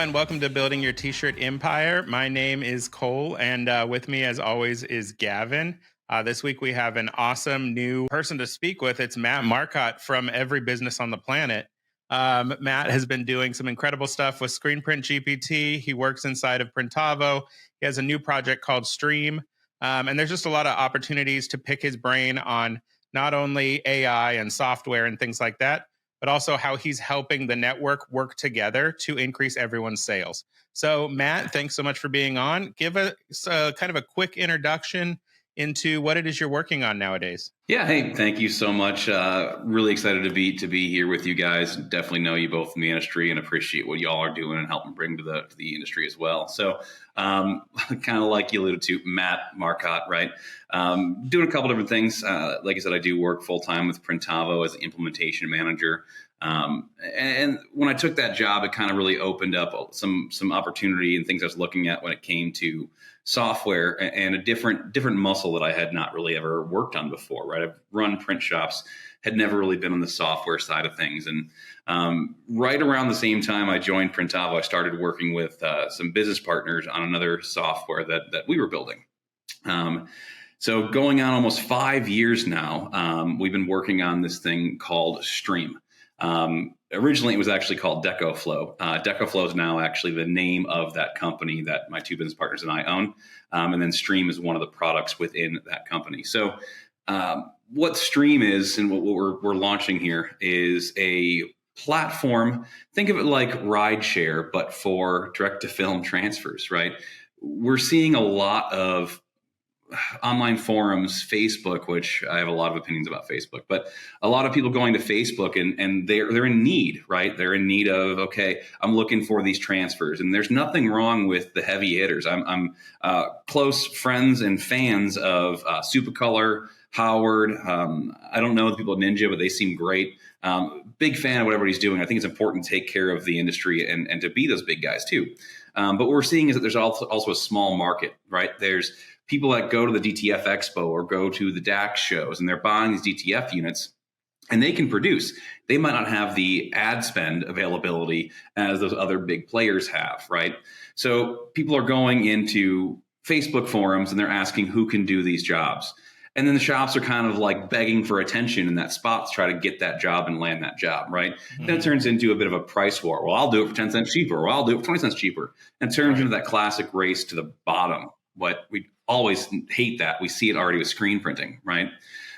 and welcome to Building Your T-Shirt Empire. My name is Cole, and with me, as always, is Gavin. This week, we have an awesome new person to speak with. It's Matt Marcotte from Every Business on the Planet. Matt has been doing some incredible stuff with Screenprint GPT. He works inside of Printavo. He has a new project called Stream. And there's just a lot of opportunities to pick his brain on not only AI and software and things like that, but also how he's helping the network work together to increase everyone's sales. So, Matt, thanks so much for being on. Give us kind of a quick introduction into what it is you're working on nowadays. Yeah, hey, thank you so much. Really excited to be here with you guys. Definitely know you both in the industry and appreciate what y'all are doing and helping bring to the industry as well. So, kind of like you alluded to, Matt Marcotte, right? Doing a couple different things. Like I said, I do work full time with Printavo as an implementation manager. And when I took that job, it kind of really opened up some opportunity and things I was looking at when it came to software and a different muscle that I had not really ever worked on before, right? I've run print shops, had never really been on the software side of things. And right around the same time I joined Printavo, I started working with some business partners on another software that we were building. So going on almost 5 years now, we've been working on this thing called Stream. Originally, it was actually called DecoFlow. DecoFlow is now actually the name of that company that my two business partners and I own. And then Stream is one of the products within that company. So what Stream is and what we're launching here is a platform. Think of it like rideshare, but for direct-to-film transfers, right? We're seeing a lot of online forums, Facebook, which I have a lot of opinions about Facebook, but a lot of people going to Facebook and they're in need, right? They're in need of, okay, I'm looking for these transfers, and there's nothing wrong with the heavy hitters. I'm close friends and fans of Supercolor, Howard. I don't know the people at Ninja, but they seem great. Big fan of whatever he's doing. I think it's important to take care of the industry and to be those big guys too. But what we're seeing is that there's also a small market, right? There's people that go to the DTF Expo or go to the DAX shows, and they're buying these DTF units, and they can produce. They might not have the ad spend availability as those other big players have, right? So people are going into Facebook forums and they're asking who can do these jobs. And then the shops are kind of like begging for attention in that spot to try to get that job and land that job, right? Mm-hmm. Then it turns into a bit of a price war. Well, I'll do it for 10 cents cheaper. Well, I'll do it for 20 cents cheaper. And it turns into that classic race to the bottom. But we always hate that. We see it already with screen printing, right?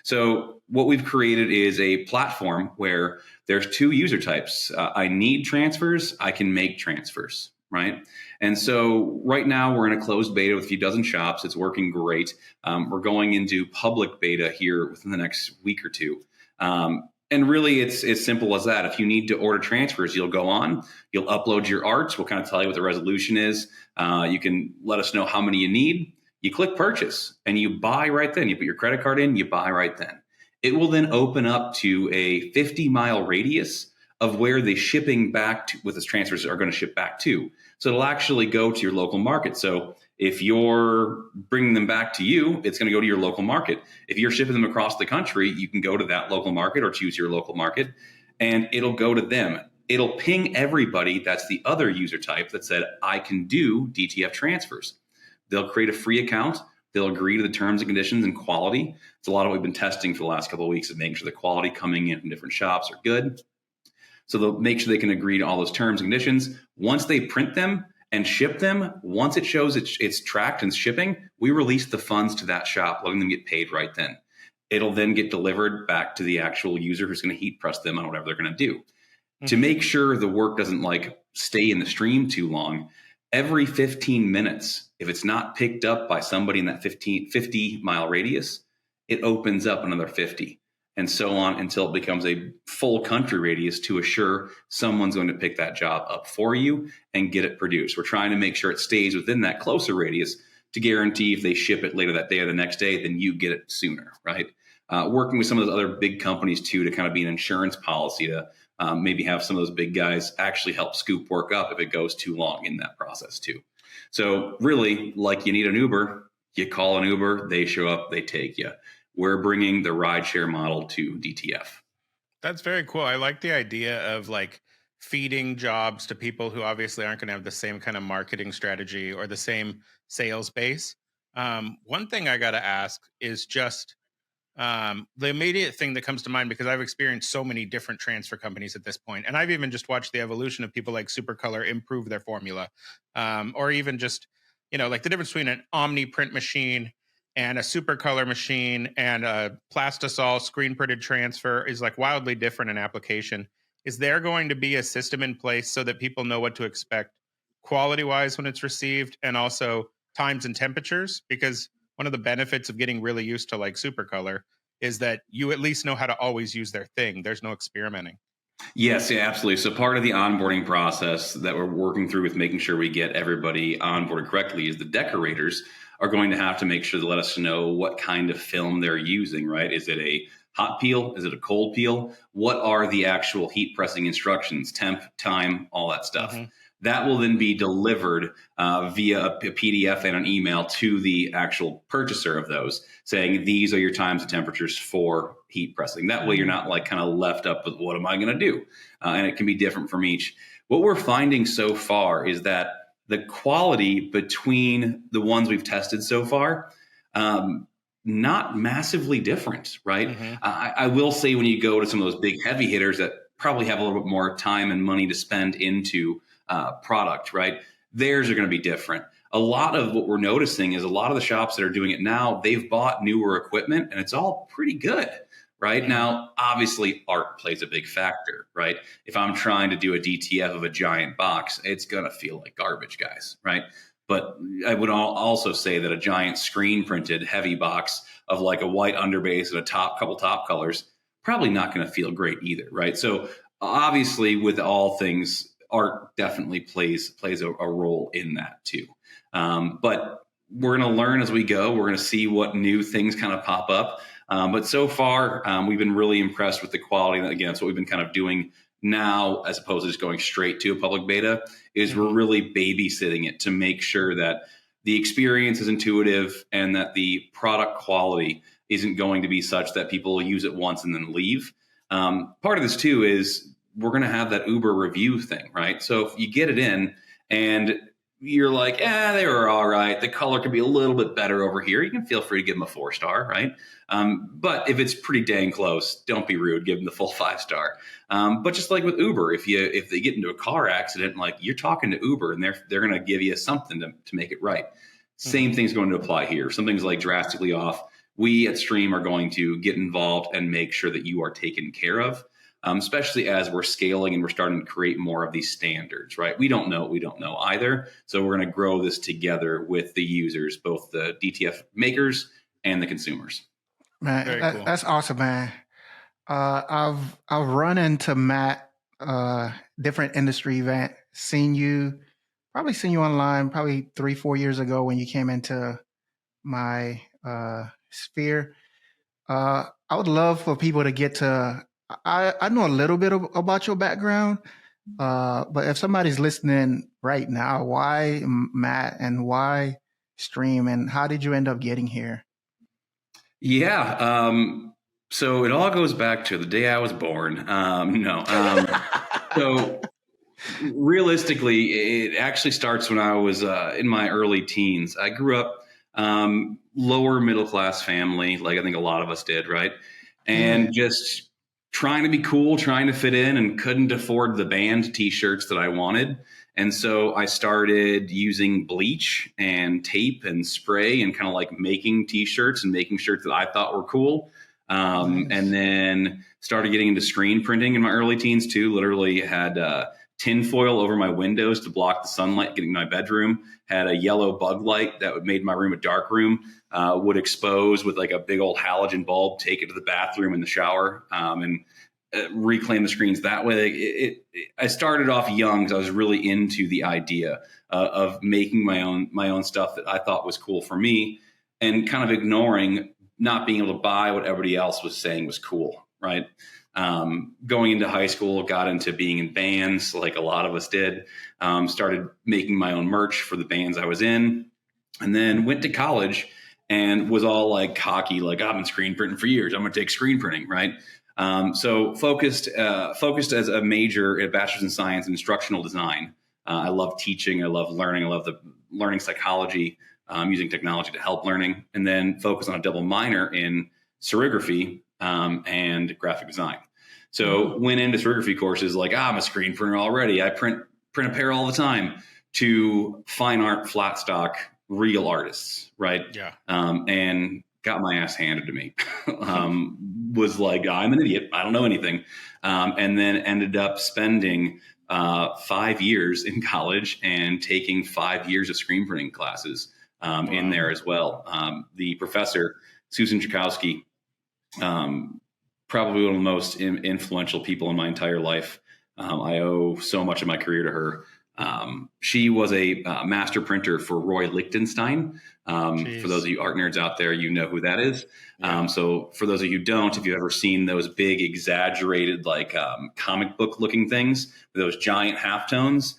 So what we've created is a platform where there's two user types. I need transfers. I can make transfers, right? And so right now we're in a closed beta with a few dozen shops. It's working great. We're going into public beta here within the next week or two. And really, it's as simple as that. If you need to order transfers, you'll go on, you'll upload your arts. We'll kind of tell you what the resolution is. You can let us know how many you need. You click purchase and you buy right then. You put your credit card in, you buy right then. It will then open up to a 50-mile radius of where the shipping back to, with the transfers are going to ship back to. So it'll actually go to your local market. So if you're bringing them back to you, it's going to go to your local market. If you're shipping them across the country, you can go to that local market or choose your local market, and it'll go to them. It'll ping everybody that's the other user type that said, I can do DTF transfers. They'll create a free account. They'll agree to the terms and conditions and quality. It's a lot of what we've been testing for the last couple of weeks of making sure the quality coming in from different shops are good. So they'll make sure they can agree to all those terms and conditions. Once they print them and ship them, once it shows it's tracked and shipping, we release the funds to that shop, letting them get paid right then. It'll then get delivered back to the actual user who's going to heat press them on whatever they're going to do. Mm-hmm. To make sure the work doesn't like stay in the stream too long, every 15 minutes, if it's not picked up by somebody in that 50-mile radius, it opens up another 50. And so on until it becomes a full country radius to assure someone's going to pick that job up for you and get it produced. We're trying to make sure it stays within that closer radius to guarantee if they ship it later that day or the next day, then you get it sooner, right? Working with some of those other big companies too to kind of be an insurance policy to maybe have some of those big guys actually help scoop work up if it goes too long in that process too. So really, like you need an Uber, you call an Uber, they show up, they take you. We're bringing the rideshare model to DTF. That's very cool. I like the idea of like feeding jobs to people who obviously aren't going to have the same kind of marketing strategy or the same sales base. One thing I got to ask is just the immediate thing that comes to mind, because I've experienced so many different transfer companies at this point, and I've even just watched the evolution of people like Supercolor improve their formula, or even just like the difference between an Omni print machine and a Supercolor machine and a Plastisol screen printed transfer is like wildly different in application. Is there going to be a system in place so that people know what to expect quality wise when it's received, and also times and temperatures? Because one of the benefits of getting really used to like Supercolor is that you at least know how to always use their thing. There's no experimenting. Yes, yeah, absolutely. So part of the onboarding process that we're working through with making sure we get everybody onboarded correctly is the decorators are going to have to make sure to let us know what kind of film they're using, right? Is it a hot peel? Is it a cold peel? What are the actual heat pressing instructions, temp, time, all that stuff? Mm-hmm. That will then be delivered via a PDF and an email to the actual purchaser of those, saying these are your times and temperatures for heat pressing. That way, you're not like kind of left up with what am I going to do? And it can be different from each. What we're finding so far is that the quality between the ones we've tested so far, not massively different, right? Mm-hmm. I will say when you go to some of those big heavy hitters that probably have a little bit more time and money to spend into product, right? Theirs are going to be different. A lot of what we're noticing is a lot of the shops that are doing it now, they've bought newer equipment and it's all pretty good, right? Now, obviously, art plays a big factor, right? If I'm trying to do a DTF of a giant box, it's going to feel like garbage, guys, right? But I would also say that a giant screen printed heavy box of like a white underbase and a couple top colors, probably not going to feel great either, right? So obviously, with all things, art definitely plays a role in that too. But we're going to learn as we go. We're going to see what new things kind of pop up. But so far, we've been really impressed with the quality. And again, that's what we've been kind of doing now, as opposed to just going straight to a public beta, is we're really babysitting it to make sure that the experience is intuitive and that the product quality isn't going to be such that people use it once and then leave. Part of this too is we're going to have that Uber review thing, right? So if you get it in and you're like, they were all right. The color could be a little bit better over here. You can feel free to give them a 4-star, right? But if it's pretty dang close, don't be rude. Give them the full 5-star. But just like with Uber, if they get into a car accident, like you're talking to Uber and they're going to give you something to make it right. Same thing's going to apply here. Something's like drastically off. We at Stream are going to get involved and make sure that you are taken care of. Especially as we're scaling and we're starting to create more of these standards, right? We don't know either. So we're going to grow this together with the users, both the DTF makers and the consumers. Man, Cool. That's awesome, man. I've run into Matt, different industry event, seen you online probably 3-4 years ago when you came into my sphere. I would love for people to get to. I know a little bit about your background, but if somebody's listening right now, why Matt and why Stream, and how did you end up getting here? Yeah. So it all goes back to the day I was born. So realistically, it actually starts when I was in my early teens. I grew up lower middle class family, like I think a lot of us did, right? And just trying to be cool, trying to fit in, and couldn't afford the band t-shirts that I wanted. And so I started using bleach and tape and spray and kind of like making t-shirts and making shirts that I thought were cool. Nice. And then started getting into screen printing in my early teens too. Literally had tinfoil over my windows to block the sunlight getting in my bedroom. Had a yellow bug light that made my room a dark room. Would expose with like a big old halogen bulb, take it to the bathroom in the shower, and reclaim the screens that way. I started off young because I was really into the idea of making my own stuff that I thought was cool for me, and kind of ignoring not being able to buy what everybody else was saying was cool, right? Going into high school, got into being in bands like a lot of us did, started making my own merch for the bands I was in, and then went to college and was all like cocky, like I've been screen printing for years. I'm going to take screen printing, right? So focused as a major at Bachelor's in Science in Instructional Design. I love teaching. I love learning. I love the learning psychology, using technology to help learning, and then focus on a double minor in serigraphy and graphic design. So went into serigraphy courses like, I'm a screen printer already. I print apparel all the time, to fine art, flat stock, real artists, right? Yeah. And got my ass handed to me. Was like, I'm an idiot. I don't know anything. And then ended up spending 5 years in college and taking 5 years of screen printing classes in there as well. The professor, Susan Chakowski, probably one of the most influential people in my entire life. I owe so much of my career to her. She was a master printer for Roy Lichtenstein. For those of you art nerds out there, you know who that is. Yeah. So for those of you who don't, if you've ever seen those big exaggerated, like comic book looking things, those giant halftones,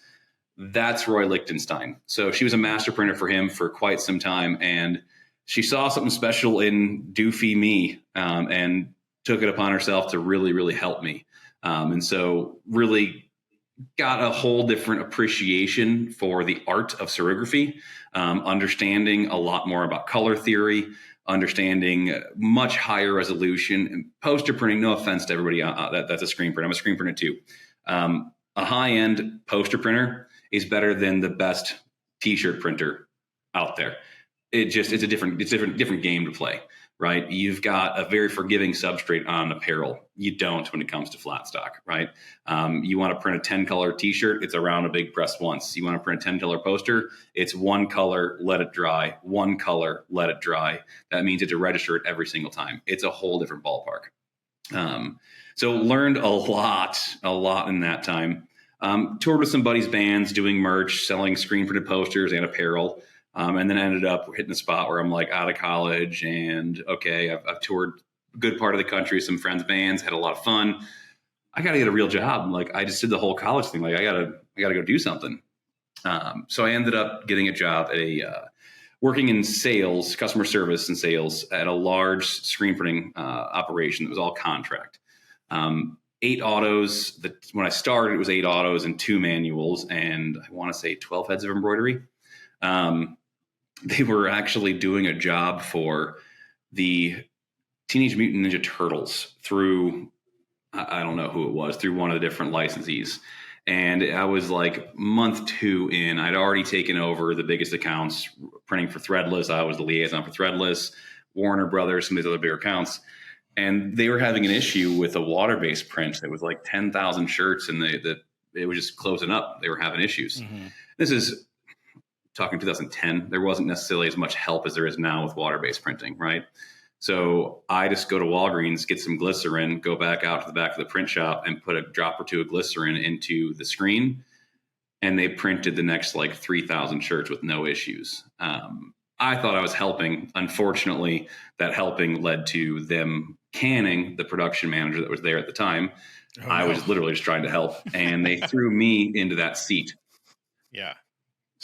that's Roy Lichtenstein. So she was a master printer for him for quite some time. And she saw something special in doofy me, and took it upon herself to really, really help me. And so really got a whole different appreciation for the art of serigraphy, understanding a lot more about color theory, understanding much higher resolution, and poster printing. No offense to everybody that's a screen printer. I'm a screen printer too. A high-end poster printer is better than the best t-shirt printer out there. It's a different game to play. Right? You've got a very forgiving substrate on apparel. You don't when it comes to flat stock, right? You want to print a 10 color t-shirt, it's around a big press once. You want to print a 10 color poster, it's one color, let it dry, one color, let it dry. That means it's a register it every single time. It's a whole different ballpark. So learned a lot in that time. Toured with some buddies' bands, doing merch, selling screen printed posters and apparel. And then ended up hitting a spot where I'm like out of college and okay, I've toured a good part of the country, some friends' bands, had a lot of fun. I got to get a real job. Like I just did the whole college thing. Like I gotta go do something. So I ended up getting a job at working in sales, customer service and sales at a large screen printing operation that was all contract. 8 autos. When I started, it was 8 autos and 2 manuals, and I want to say 12 heads of embroidery. They were actually doing a job for the Teenage Mutant Ninja Turtles through, I don't know who it was, through one of the different licensees. And I was like month 2 in, I'd already taken over the biggest accounts, printing for Threadless. I was the liaison for Threadless, Warner Brothers, some of these other bigger accounts. And they were having an issue with a water-based print that was like 10,000 shirts, and it was just closing up. They were having issues. Mm-hmm. This is talking 2010, there wasn't necessarily as much help as there is now with water-based printing, right? So I just go to Walgreens, get some glycerin, go back out to the back of the print shop and put a drop or 2 of glycerin into the screen. And they printed the next like 3,000 shirts with no issues. I thought I was helping. Unfortunately, that helping led to them canning the production manager that was there at the time. Oh, I was literally just trying to help, and they threw me into that seat. Yeah.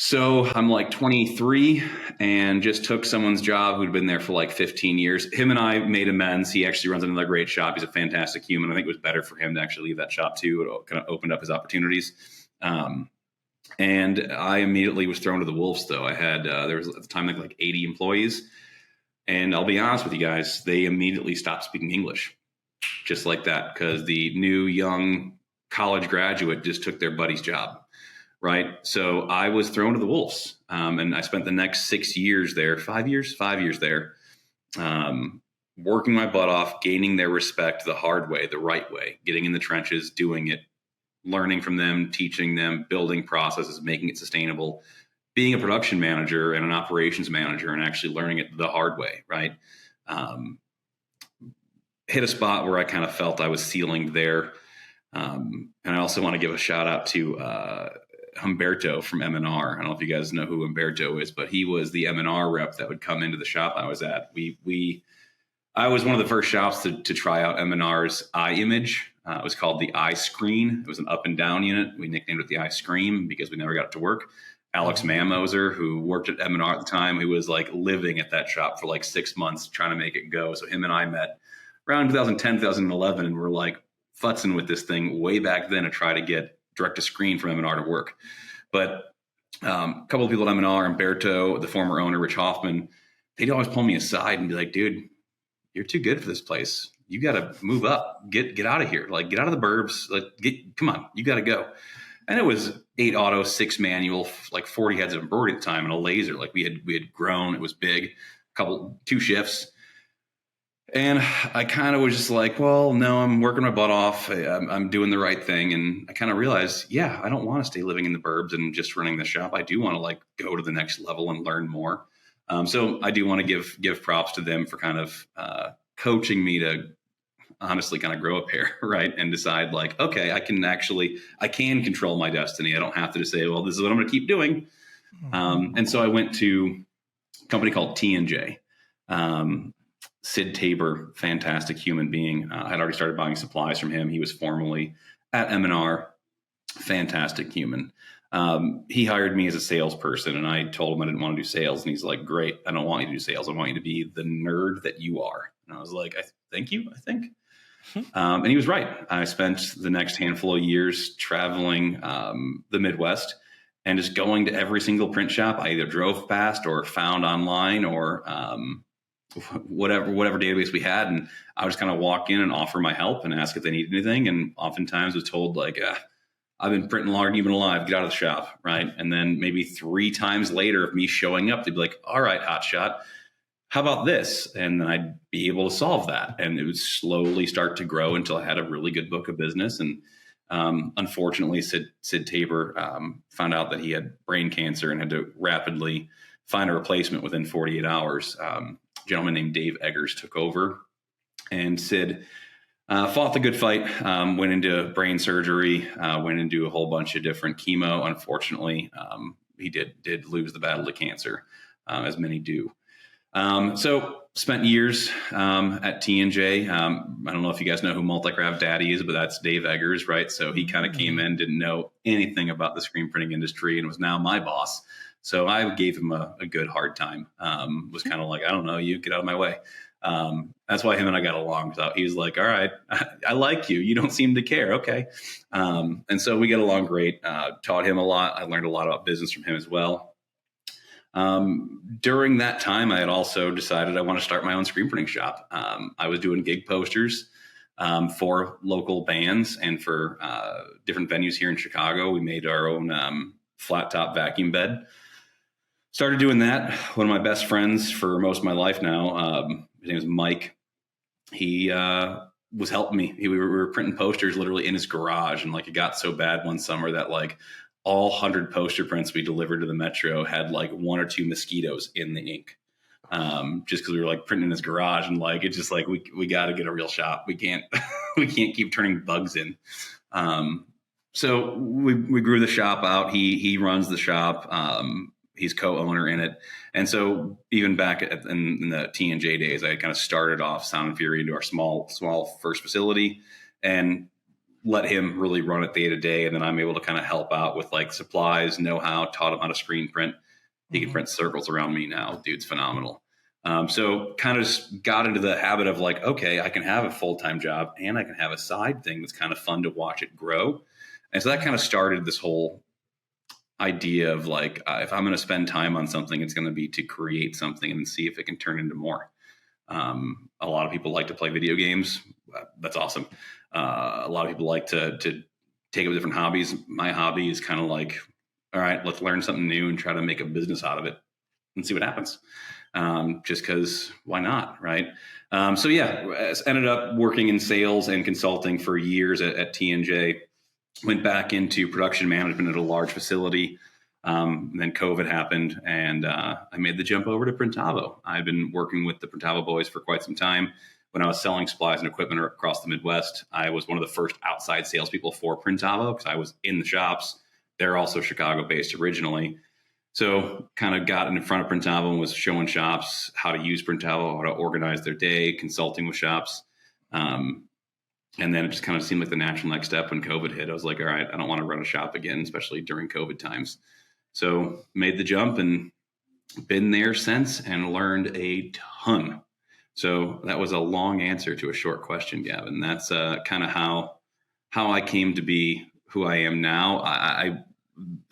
So I'm like 23 and just took someone's job who'd been there for like 15 years. Him and I made amends. He actually runs another great shop. He's a fantastic human. I think it was better for him to actually leave that shop too. It kind of opened up his opportunities. And I immediately was thrown to the wolves though. I had, there was at the time like 80 employees. And I'll be honest with you guys, they immediately stopped speaking English just like that, because the new young college graduate just took their buddy's job. Right. So I was thrown to the wolves. And I spent the next 6 years there, 5 years there, working my butt off, gaining their respect the hard way, the right way, getting in the trenches, doing it, learning from them, teaching them, building processes, making it sustainable, being a production manager and an operations manager and actually learning it the hard way. Right. Hit a spot where I kind of felt I was ceiling there. And I also want to give a shout out to, Humberto from M&R. I don't know if you guys know who Humberto is, but he was the M&R rep that would come into the shop I was at. I was one of the first shops to try out M&R's eye image. It was called the eye screen. It was an up and down unit. We nicknamed it the eye scream because we never got it to work. Alex Mammoser, who worked at M&R at the time, who was like living at that shop for like 6 months trying to make it go. So him and I met around 2010, 2011, and we're like futzing with this thing way back then to try to get direct to screen from M&R to work. But a couple of people at M&R, Umberto, the former owner, Rich Hoffman, they'd always pull me aside and be like, dude, you're too good for this place. You got to move up, get out of here. Like, get out of the burbs. Like, come on, you got to go. And it was 8 auto, 6 manual, like 40 heads of embroidery at the time, and a laser. Like we had grown. It was big, 2 shifts. And I kind of was just like, well, no, I'm working my butt off. I'm doing the right thing. And I kind of realized, yeah, I don't want to stay living in the burbs and just running the shop. I do want to like go to the next level and learn more. So I do want to give props to them for kind of coaching me to honestly kind of grow up here, right? And decide like, okay, I can control my destiny. I don't have to just say, well, this is what I'm going to keep doing. And so I went to a company called T&J. Sid Tabor, fantastic human being. I had already started buying supplies from him. He was formerly at M&R, fantastic human. He hired me as a salesperson, and I told him I didn't want to do sales. And he's like, great, I don't want you to do sales. I want you to be the nerd that you are. And I was like, thank you, I think. And he was right. I spent the next handful of years traveling the Midwest and just going to every single print shop I either drove past or found online or whatever database we had. And I would just kind of walk in and offer my help and ask if they needed anything. And oftentimes was told like, I've been printing longer than you've been alive, get out of the shop. Right. And then maybe 3 times later of me showing up, they'd be like, all right, hotshot, how about this? And then I'd be able to solve that. And it would slowly start to grow until I had a really good book of business. And unfortunately, Sid Tabor found out that he had brain cancer and had to rapidly find a replacement within 48 hours. Gentleman named Dave Eggers took over, and Sid fought the good fight, went into brain surgery, went into a whole bunch of different chemo. Unfortunately, he did lose the battle to cancer, as many do. So spent years at T&J. I don't know if you guys know who Multicraft Daddy is, but that's Dave Eggers, right? So he kind of came in, didn't know anything about the screen printing industry, and was now my boss. So I gave him a good hard time. Was kind of like, I don't know you, get out of my way. That's why him and I got along. So he was like, all right, I like you. You don't seem to care. Okay. And so we get along great. Taught him a lot. I learned a lot about business from him as well. During that time, I had also decided I want to start my own screen printing shop. I was doing gig posters for local bands and for different venues here in Chicago. We made our own flat top vacuum bed. Started doing that. One of my best friends for most of my life now, his name is Mike. He was helping me. We were printing posters literally in his garage. And like it got so bad one summer that like all 100 poster prints we delivered to the Metro had like 1 or 2 mosquitoes in the ink. Just because we were like printing in his garage, and like it's just like we got to get a real shop. We can't keep turning bugs in. So we grew the shop out. He runs the shop. He's co-owner in it. And so even back in the T&J days, I kind of started off Sound and Fury into our small first facility and let him really run it day to day. And then I'm able to kind of help out with like supplies, know-how, taught him how to screen print. He can print circles around me now. Dude's phenomenal. So kind of just got into the habit of like, okay, I can have a full-time job and I can have a side thing that's kind of fun to watch it grow. And so that kind of started this whole idea of like, if I'm going to spend time on something, it's going to be to create something and see if it can turn into more. A lot of people like to play video games. That's awesome. A lot of people like to take up different hobbies. My hobby is kind of like, all right, let's learn something new and try to make a business out of it and see what happens. Just because why not? Right. So yeah, ended up working in sales and consulting for years at T&J. Went back into production management at a large facility. Then COVID happened, and I made the jump over to Printavo. I've been working with the Printavo boys for quite some time. When I was selling supplies and equipment across the Midwest, I was one of the first outside salespeople for Printavo because I was in the shops. They're also Chicago-based originally. So kind of got in front of Printavo and was showing shops how to use Printavo, how to organize their day, consulting with shops. And then it just kind of seemed like the natural next step when COVID hit. I was like, all right, I don't want to run a shop again, especially during COVID times. So made the jump and been there since and learned a ton. So that was a long answer to a short question, Gavin. That's kind of how I came to be who I am now.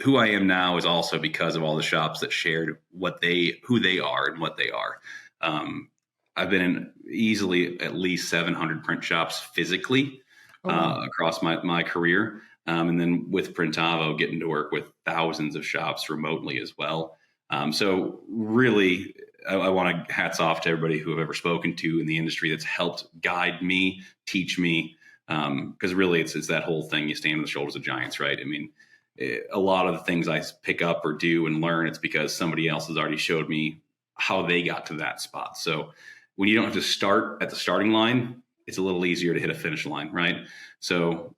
Who I am now is also because of all the shops that shared who they are and what they are. I've been in easily at least 700 print shops physically across my career. And then with Printavo, getting to work with thousands of shops remotely as well. So really, I want to hats off to everybody who I've ever spoken to in the industry that's helped guide me, teach me. Because really, it's that whole thing. You stand on the shoulders of giants, right? I mean, a lot of the things I pick up or do and learn, it's because somebody else has already showed me how they got to that spot. So when you don't have to start at the starting line, it's a little easier to hit a finish line, right? So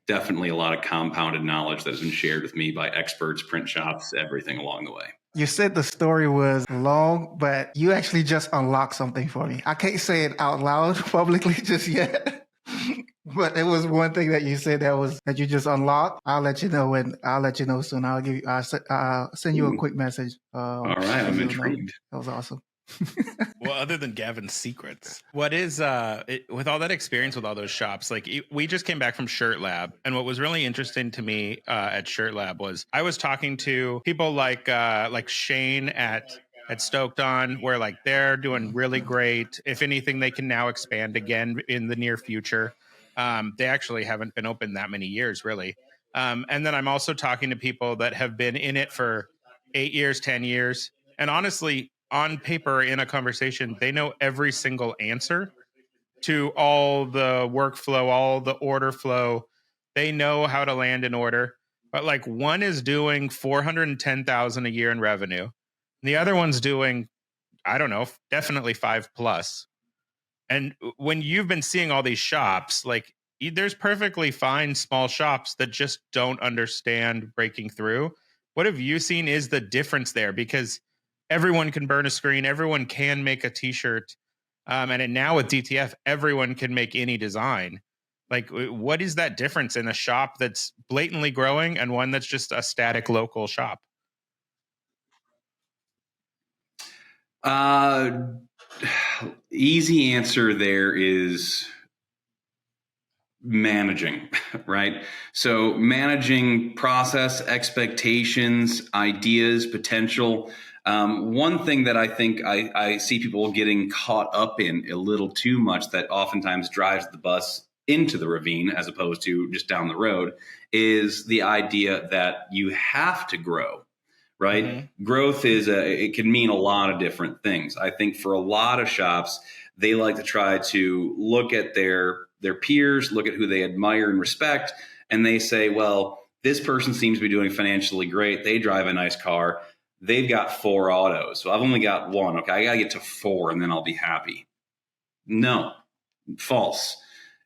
definitely a lot of compounded knowledge that has been shared with me by experts, print shops, everything along the way. You said the story was long, but you actually just unlocked something for me. I can't say it out loud publicly just yet. But it was one thing that you said that you just unlocked. I'll let you know soon. I'll send you a quick message. All right, I'm intrigued. That was awesome. Well, other than Gavin's secrets, what is with all that experience with all those shops? Like we just came back from Shirt Lab, and what was really interesting to me at Shirt Lab was I was talking to people like Shane at Stoked On, where like they're doing really great. If anything, they can now expand again in the near future. They actually haven't been open that many years, really. And then I'm also talking to people that have been in it for 8 years, 10 years, and honestly, on paper in a conversation, they know every single answer to all the workflow, all the order flow. They know how to land an order, but like one is doing 410,000 a year in revenue. And the other one's doing, I don't know, definitely 5+. And when you've been seeing all these shops, like there's perfectly fine small shops that just don't understand breaking through. What have you seen is the difference there? Because everyone can burn a screen, everyone can make a t-shirt. And now with DTF, everyone can make any design. Like, what is that difference in a shop that's blatantly growing and one that's just a static local shop? Easy answer there is managing, right? So managing process, expectations, ideas, potential. One thing that I think I see people getting caught up in a little too much that oftentimes drives the bus into the ravine as opposed to just down the road is the idea that you have to grow, right? Mm-hmm. Growth it can mean a lot of different things. I think for a lot of shops, they like to try to look at their peers, look at who they admire and respect, and they say, well, this person seems to be doing financially great. They drive a nice car. They've got 4 autos. So I've only got 1. Okay, I got to get to 4 and then I'll be happy. No, false.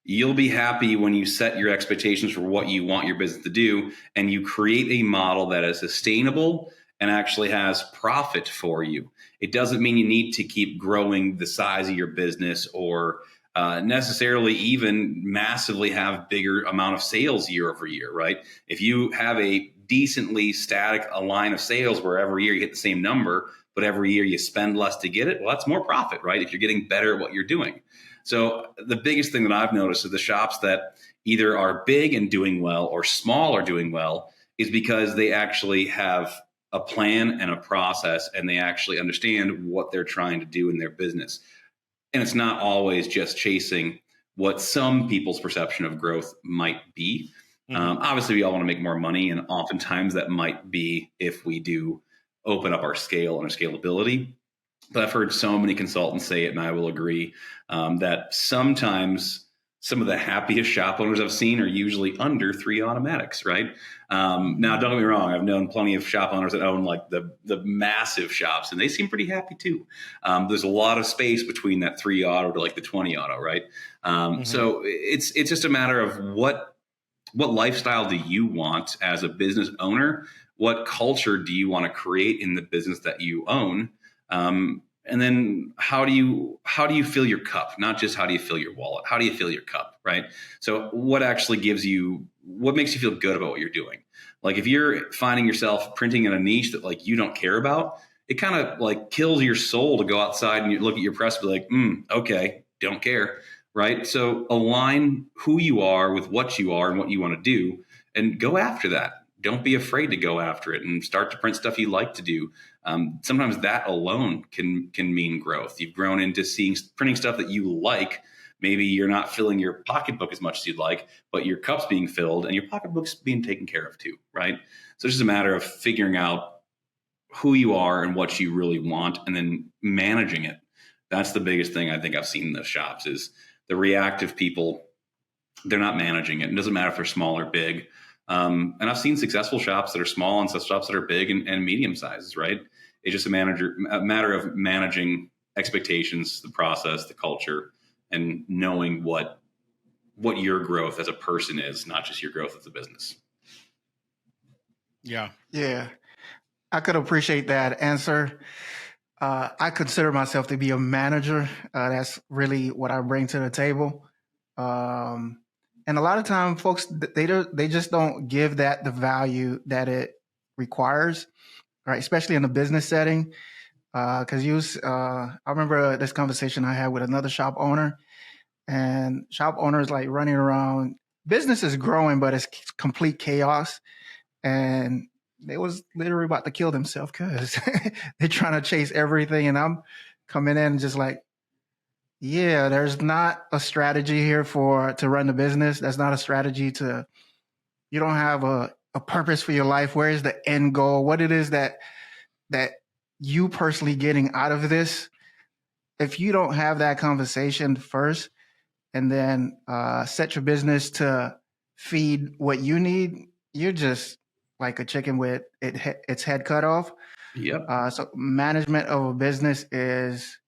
You'll be happy when you set your expectations for what you want your business to do and you create a model that is sustainable and actually has profit for you. It doesn't mean you need to keep growing the size of your business or necessarily even massively have bigger amount of sales year over year, right? If you have a decently static line of sales where every year you hit the same number, but every year you spend less to get it, well, that's more profit, right? If you're getting better at what you're doing. So the biggest thing that I've noticed is the shops that either are big and doing well or small are doing well is because they actually have a plan and a process and they actually understand what they're trying to do in their business. And it's not always just chasing what some people's perception of growth might be. Mm-hmm. Obviously, we all want to make more money. And oftentimes that might be if we do open up our scale and our scalability. But I've heard so many consultants say it, and I will agree that sometimes some of the happiest shop owners I've seen are usually under 3 automatics, right? Now, don't get me wrong. I've known plenty of shop owners that own like the massive shops, and they seem pretty happy too. There's a lot of space between that 3 auto to like the 20 auto, right? Mm-hmm. So it's just a matter of what lifestyle do you want as a business owner? What culture do you want to create in the business that you own? And then how do you fill your cup? Not just how do you fill your wallet? How do you fill your cup, right? So what actually what makes you feel good about what you're doing? Like if you're finding yourself printing in a niche that like you don't care about, it kind of like kills your soul to go outside and you look at your press and be like, okay, don't care. Right. So align who you are with what you are and what you want to do and go after that. Don't be afraid to go after it and start to print stuff you like to do. Sometimes that alone can mean growth. You've grown into printing stuff that you like. Maybe you're not filling your pocketbook as much as you'd like, but your cup's being filled and your pocketbook's being taken care of too, right? So it's just a matter of figuring out who you are and what you really want and then managing it. That's the biggest thing I think I've seen in the shops is the reactive people, they're not managing it. It doesn't matter if they're small or big. And I've seen successful shops that are small and shops that are big and medium sizes, right? It's just a matter of managing expectations, the process, the culture, and knowing what your growth as a person is, not just your growth as a business. Yeah. Yeah. I could appreciate that answer. I consider myself to be a manager. That's really what I bring to the table. And a lot of time folks, they just don't give that the value that it requires, right? Especially in a business setting. Cause I remember this conversation I had with another shop owner, and shop owners like running around, business is growing, but it's complete chaos. And they was literally about to kill themselves because they're trying to chase everything. And I'm coming in just like, yeah, there's not a strategy here to run the business. That's not a strategy you don't have a purpose for your life. Where is the end goal? What it is that you personally getting out of this? If you don't have that conversation first and then set your business to feed what you need, you're just like a chicken with its head cut off. Yep. So management of a business is,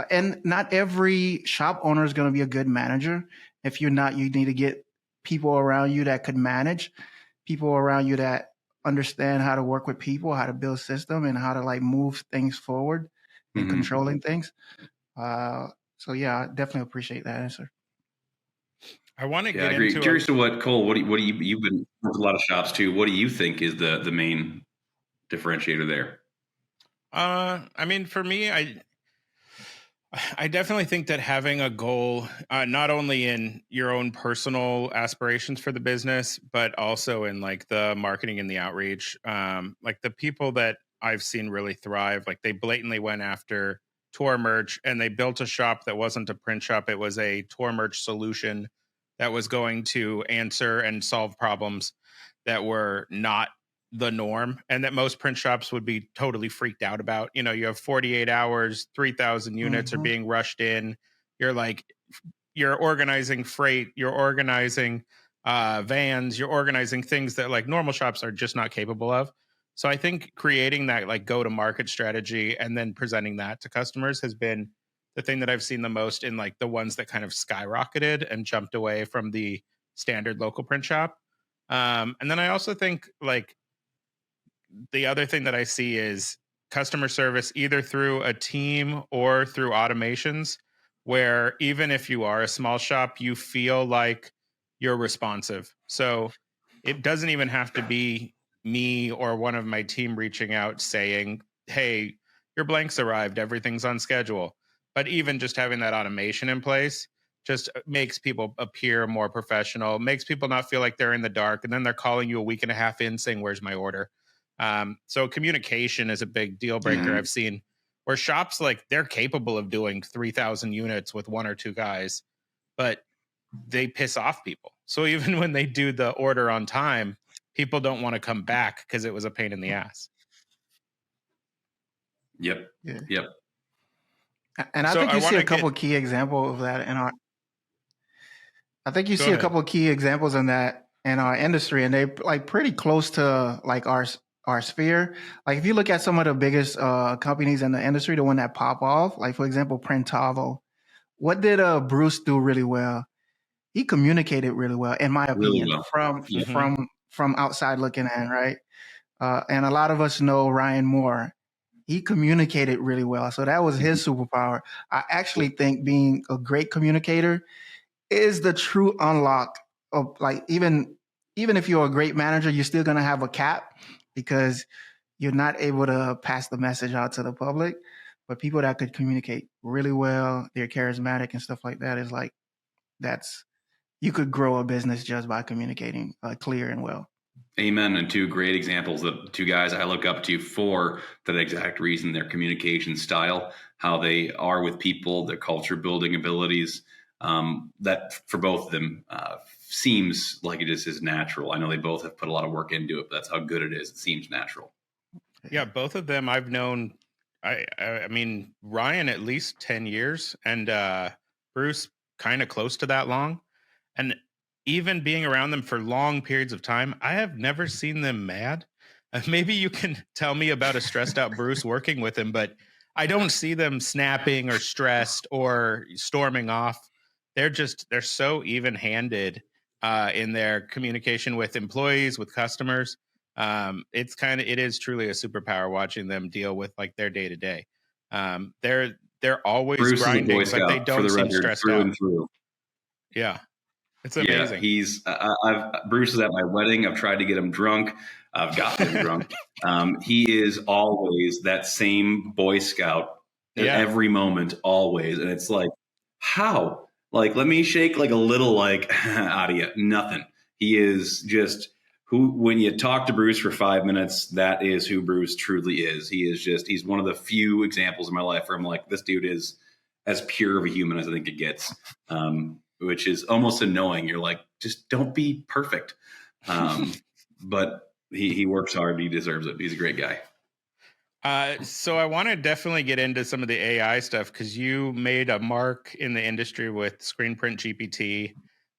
and not every shop owner is going to be a good manager. If you're not, you need to get people around you that could manage, people around you that understand how to work with people, how to build system, and how to like move things forward and controlling things. So yeah, I definitely appreciate that answer. I want to get into curious to what Cole, what do you've been with a lot of shops too. What do you think is the main differentiator there? I mean, for me, I definitely think that having a goal, not only in your own personal aspirations for the business, but also in like the marketing and the outreach, like the people that I've seen really thrive, like they blatantly went after tour merch and they built a shop that wasn't a print shop. It was a tour merch solution that was going to answer and solve problems that were not the norm and that most print shops would be totally freaked out about. You know, you have 48 hours, 3,000 units are being rushed in. You're organizing freight, you're organizing vans, you're organizing things that like normal shops are just not capable of. So I think creating that like go to market strategy and then presenting that to customers has been the thing that I've seen the most in like the ones that kind of skyrocketed and jumped away from the standard local print shop. And then I also think like the other thing that I see is customer service either through a team or through automations, where even if you are a small shop, you feel like you're responsive. So it doesn't even have to be me or one of my team reaching out saying, hey, your blanks arrived, everything's on schedule. But even just having that automation in place just makes people appear more professional, makes people not feel like they're in the dark. And then they're calling you a week and a half in saying, where's my order? So communication is a big deal breaker. I've seen where shops like they're capable of doing 3,000 units with one or two guys, but they piss off people. So even when they do the order on time, people don't want to come back because it was a pain in the ass. Yep. Yeah. Yep. And I think you see a couple of key examples of that in our. I think you see a couple of key examples in that in our industry, and they like pretty close to like our sphere. Like if you look at some of the biggest companies in the industry, the one that pop off, like for example, Printavo. What did Bruce do really well? He communicated really well, in my opinion, from outside looking in, right? And a lot of us know Ryan Moore. He communicated really well, so that was his superpower. I actually think being a great communicator is the true unlock of like even if you're a great manager, you're still gonna have a cap because you're not able to pass the message out to the public, but people that could communicate really well, they're charismatic and stuff like that is like, you could grow a business just by communicating clear and well. Amen. And two great examples, the two guys I look up to for that exact reason, their communication style, how they are with people, their culture building abilities, that for both of them seems like it is natural. I know they both have put a lot of work into it, but that's how good it is. It seems natural. Yeah, both of them I've known, I mean, Ryan at least 10 years and Bruce kind of close to that long. And even being around them for long periods of time, I have never seen them mad. Maybe you can tell me about a stressed out Bruce working with him, but I don't see them snapping or stressed or storming off. They're so even handed in their communication with employees, with customers. It is truly a superpower watching them deal with like their day to day. They're always Bruce grinding, is a Boy but they Scout, for don't the seem record, stressed through out. and through. Yeah. It's Yeah, amazing. he's Bruce is at my wedding. I've tried to get him drunk. I've gotten him drunk. He is always that same Boy Scout at every moment, always. And it's like, how? Like, let me shake like a little like out of you. Nothing. He is just who, when you talk to Bruce for 5 minutes, that is who Bruce truly is. He's one of the few examples in my life where I'm like, this dude is as pure of a human as I think it gets. Which is almost annoying. You're like, just don't be perfect. But he works hard. He deserves it. He's a great guy. So I want to definitely get into some of the AI stuff because you made a mark in the industry with Screenprint GPT.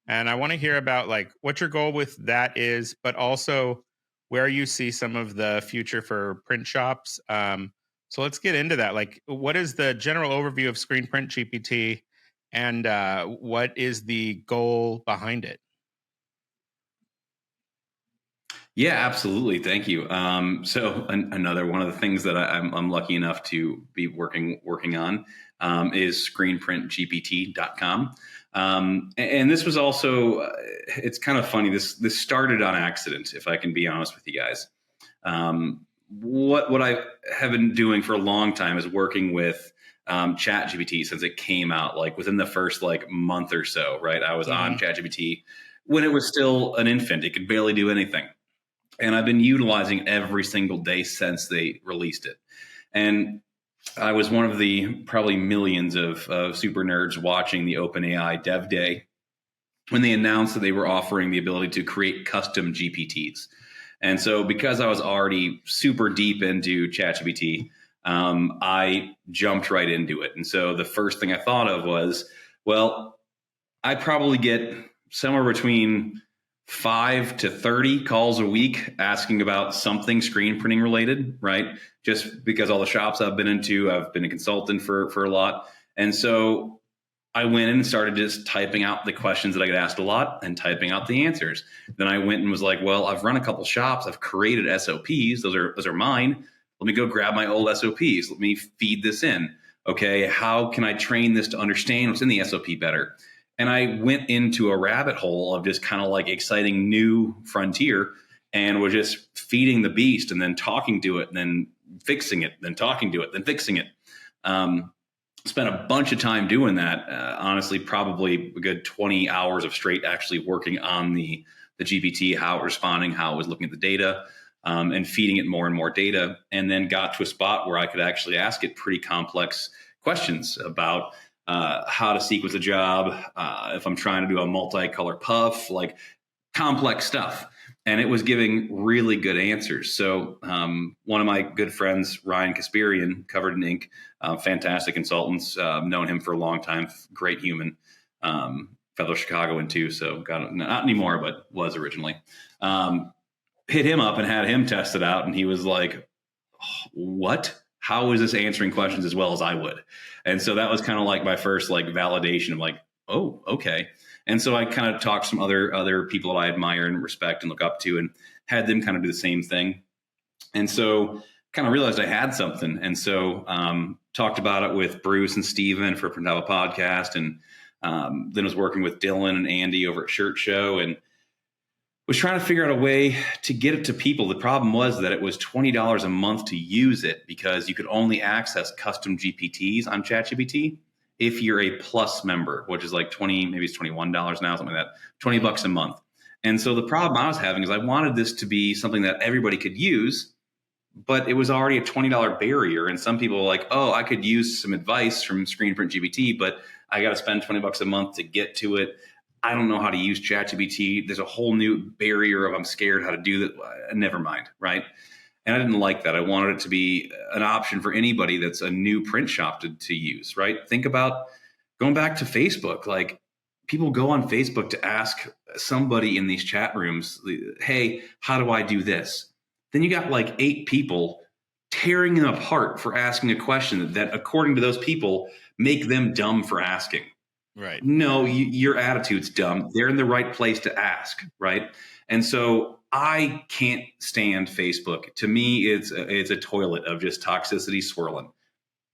And I want to hear about like what your goal with that is, but also where you see some of the future for print shops. So let's get into that. Like, what is the general overview of Screenprint GPT? And what is the goal behind it? Yeah, absolutely. Thank you. So another one of the things that I'm lucky enough to be working on is screenprintgpt.com. And this was also, it's kind of funny. This started on accident, if I can be honest with you guys. What I have been doing for a long time is working with Chat GPT since it came out, like within the first like month or so, right? I was on Chat GPT when it was still an infant. It could barely do anything. And I've been utilizing every single day since they released it. And I was one of the probably millions of super nerds watching the OpenAI Dev Day when they announced that they were offering the ability to create custom GPTs. And so because I was already super deep into ChatGPT, I jumped right into it. And so the first thing I thought of was, well, I probably get somewhere between 5 to 30 calls a week asking about something screen printing related, right? Just because all the shops I've been into, I've been a consultant for a lot. And so I went in and started just typing out the questions that I get asked a lot and typing out the answers. Then I went and was like, well, I've run a couple shops. I've created SOPs. Those are mine. Let me go grab my old SOPs. Let me feed this in. Okay, how can I train this to understand what's in the SOP better? And I went into a rabbit hole of just kind of like exciting new frontier and was just feeding the beast and then talking to it and then fixing it, then talking to it, then fixing it. Spent a bunch of time doing that. Honestly, probably a good 20 hours of straight actually working on the GPT, how it was responding, how it was looking at the data, and feeding it more and more data. And then got to a spot where I could actually ask it pretty complex questions about how to sequence a job, if I'm trying to do a multicolor puff, like complex stuff. And it was giving really good answers. So one of my good friends, Ryan Kasperian, Covered in Ink, fantastic consultants, known him for a long time, great human, fellow Chicagoan too. So not anymore, but was originally. Hit him up and had him test it out. And he was like, what? How is this answering questions as well as I would? And so that was kind of like my first like validation of like, oh, okay. And so I kind of talked to some other people that I admire and respect and look up to and had them kind of do the same thing. And so kind of realized I had something. And so talked about it with Bruce and Steven for Printava Podcast. And then was working with Dylan and Andy over at Shirt Show. And was trying to figure out a way to get it to people. The problem was that it was $20 a month to use it because you could only access custom GPTs on ChatGPT if you're a plus member, which is like 20, maybe it's $21 now, something like that, 20 bucks a month. And so the problem I was having is I wanted this to be something that everybody could use, but it was already a $20 barrier. And some people were like, oh, I could use some advice from Screenprint GPT, but I got to spend 20 bucks a month to get to it. I don't know how to use ChatGPT. There's a whole new barrier of I'm scared how to do that. Never mind, right? And I didn't like that. I wanted it to be an option for anybody that's a new print shop to use, right? Think about going back to Facebook. Like, people go on Facebook to ask somebody in these chat rooms, hey, how do I do this? Then you got like 8 people tearing them apart for asking a question that according to those people, make them dumb for asking. Right. No, your attitude's dumb. They're in the right place to ask, right? And so I can't stand Facebook. To me, it's a toilet of just toxicity swirling.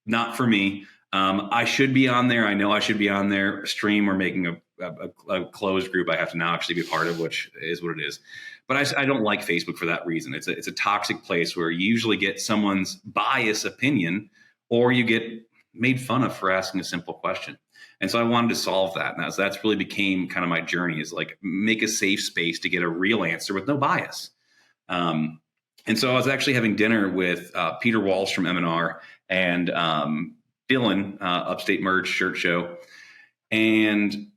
Not for me. I should be on there. I know I should be on there. Stream, we're making a closed group I have to now actually be part of, which is what it is. But I don't like Facebook for that reason. It's a toxic place where you usually get someone's biased opinion, or you get made fun of for asking a simple question. And so I wanted to solve that. And that's really became kind of my journey, is like make a safe space to get a real answer with no bias. And so I was actually having dinner with Peter Walsh from M&R and Dylan, Upstate Merge Shirt Show. And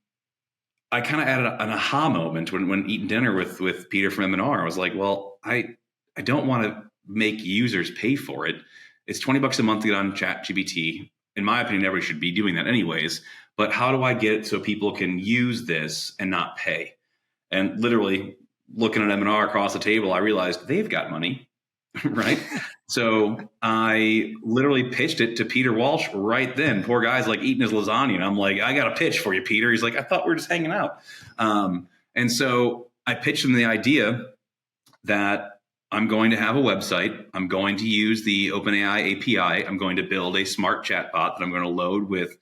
I kind of had an aha moment when eating dinner with Peter from M&R. I was like, well, I don't want to make users pay for it. It's 20 bucks a month to get on ChatGPT. In my opinion, everybody should be doing that anyways. But how do I get it so people can use this and not pay? And literally looking at M&R across the table, I realized they've got money, right? So I literally pitched it to Peter Walsh right then. Poor guy's like eating his lasagna. And I'm like, I got a pitch for you, Peter. He's like, I thought we were just hanging out. And so I pitched him the idea that I'm going to have a website. I'm going to use the OpenAI API. I'm going to build a smart chatbot that I'm going to load with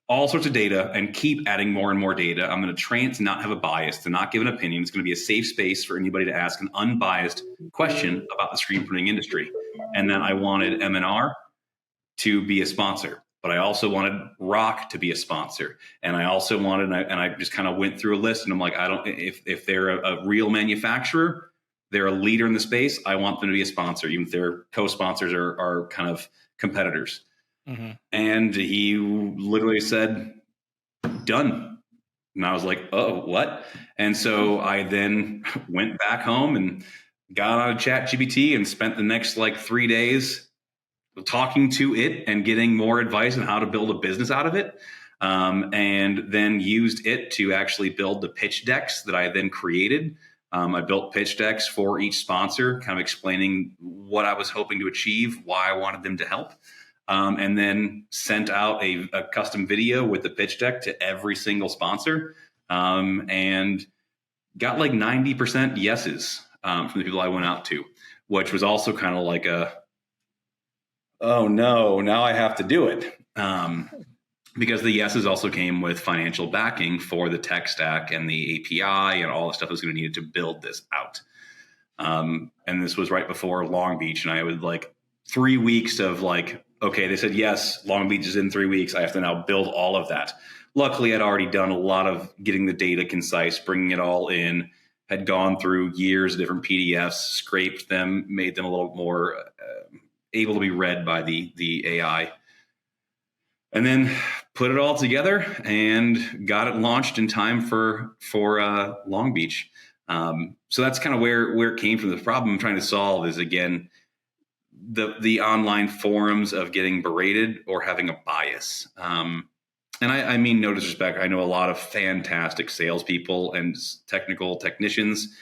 all sorts of data and keep adding more and more data. I'm going to train it to not have a bias, to not give an opinion. It's going to be a safe space for anybody to ask an unbiased question about the screen printing industry. And then I wanted M&R to be a sponsor, but I also wanted Rock to be a sponsor. And I also wanted, and I just kind of went through a list, and I'm like, if they're a real manufacturer, they're a leader in the space, I want them to be a sponsor, even if their co-sponsors are kind of competitors. Mm-hmm. And he literally said, done. And I was like, oh, what? And so I then went back home and got on a ChatGPT and spent the next like 3 days talking to it and getting more advice on how to build a business out of it. And then used it to actually build the pitch decks that I then created. I built pitch decks for each sponsor, kind of explaining what I was hoping to achieve, why I wanted them to help. And then sent out a custom video with the pitch deck to every single sponsor, and got like 90% yeses from the people I went out to, which was also kind of like oh no, now I have to do it. Because the yeses also came with financial backing for the tech stack and the API and all the stuff that's going to need to build this out. And this was right before Long Beach, and I would like 3 weeks of like, okay, they said, yes, Long Beach is in 3 weeks. I have to now build all of that. Luckily, I'd already done a lot of getting the data concise, bringing it all in, had gone through years of different PDFs, scraped them, made them a little more able to be read by the AI. And then put it all together and got it launched in time for Long Beach. So that's kind of where it came from. The problem I'm trying to solve is, again, the online forums of getting berated or having a bias. And I mean no disrespect. I know a lot of fantastic salespeople and technicians,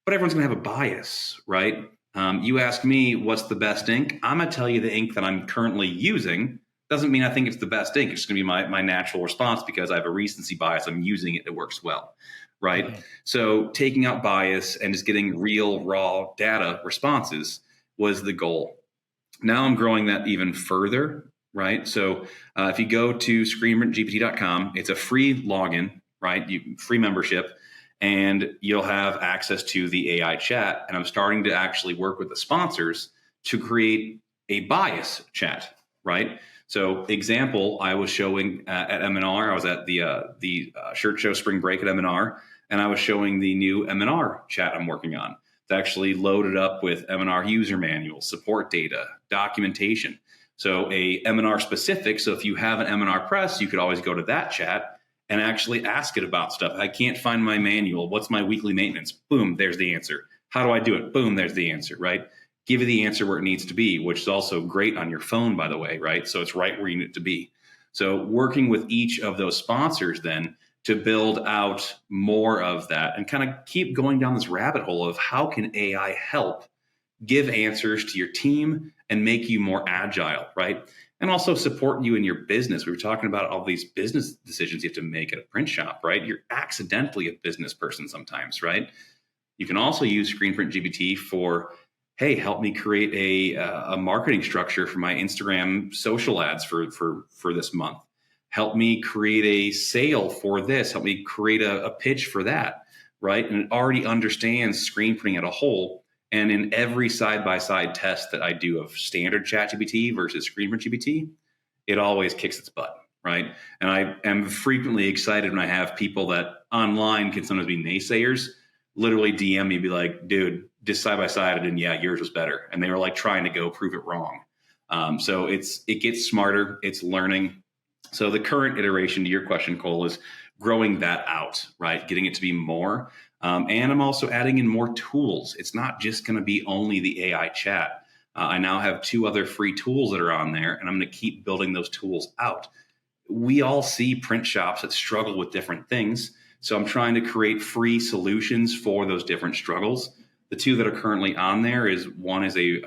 but everyone's going to have a bias, right? You ask me what's the best ink. I'm going to tell you the ink that I'm currently using. Doesn't mean I think it's the best ink. It's going to be my natural response because I have a recency bias. I'm using it. It works well, right? Mm-hmm. So taking out bias and just getting real, raw data responses was the goal. Now I'm growing that even further, right? So if you go to screenprintgpt.com, it's a free login, right? Free membership. and you'll have access to the AI chat. And I'm starting to actually work with the sponsors to create a bias chat, right? So example, I was showing at M&R, I was at the shirt show spring break at M&R, and I was showing the new M&R chat I'm working on. It's actually loaded up with M&R user manuals, support data, documentation. So a M&R specific, so if you have an M&R press, you could always go to that chat and actually ask it about stuff. I can't find my manual. What's my weekly maintenance? Boom, there's the answer. How do I do it? Boom, there's the answer, right? Give you the answer where it needs to be, which is also great on your phone, by the way, right? So it's right where you need it to be. So working with each of those sponsors then to build out more of that and kind of keep going down this rabbit hole of how can AI help give answers to your team and make you more agile, right? And also support you in your business. We were talking about all these business decisions you have to make at a print shop, right? You're accidentally a business person sometimes, right? You can also use Screenprint GPT for, hey, help me create a marketing structure for my Instagram social ads for this month. Help me create a sale for this. Help me create a pitch for that, right? And it already understands screen printing at a whole. And in every side-by-side test that I do of standard ChatGPT versus Screenprint GPT, it always kicks its butt, right? And I am frequently excited when I have people that online can sometimes be naysayers, literally DM me, be like, dude, just side-by-side, and yeah, yours was better. And they were like trying to go prove it wrong. So it gets smarter, it's learning. So the current iteration, to your question, Cole, is growing that out, right? Getting it to be more. And I'm also adding in more tools. It's not just going to be only the AI chat. I now have 2 other free tools that are on there, and I'm going to keep building those tools out. We all see print shops that struggle with different things. So I'm trying to create free solutions for those different struggles. The 2 that are currently on there is one is a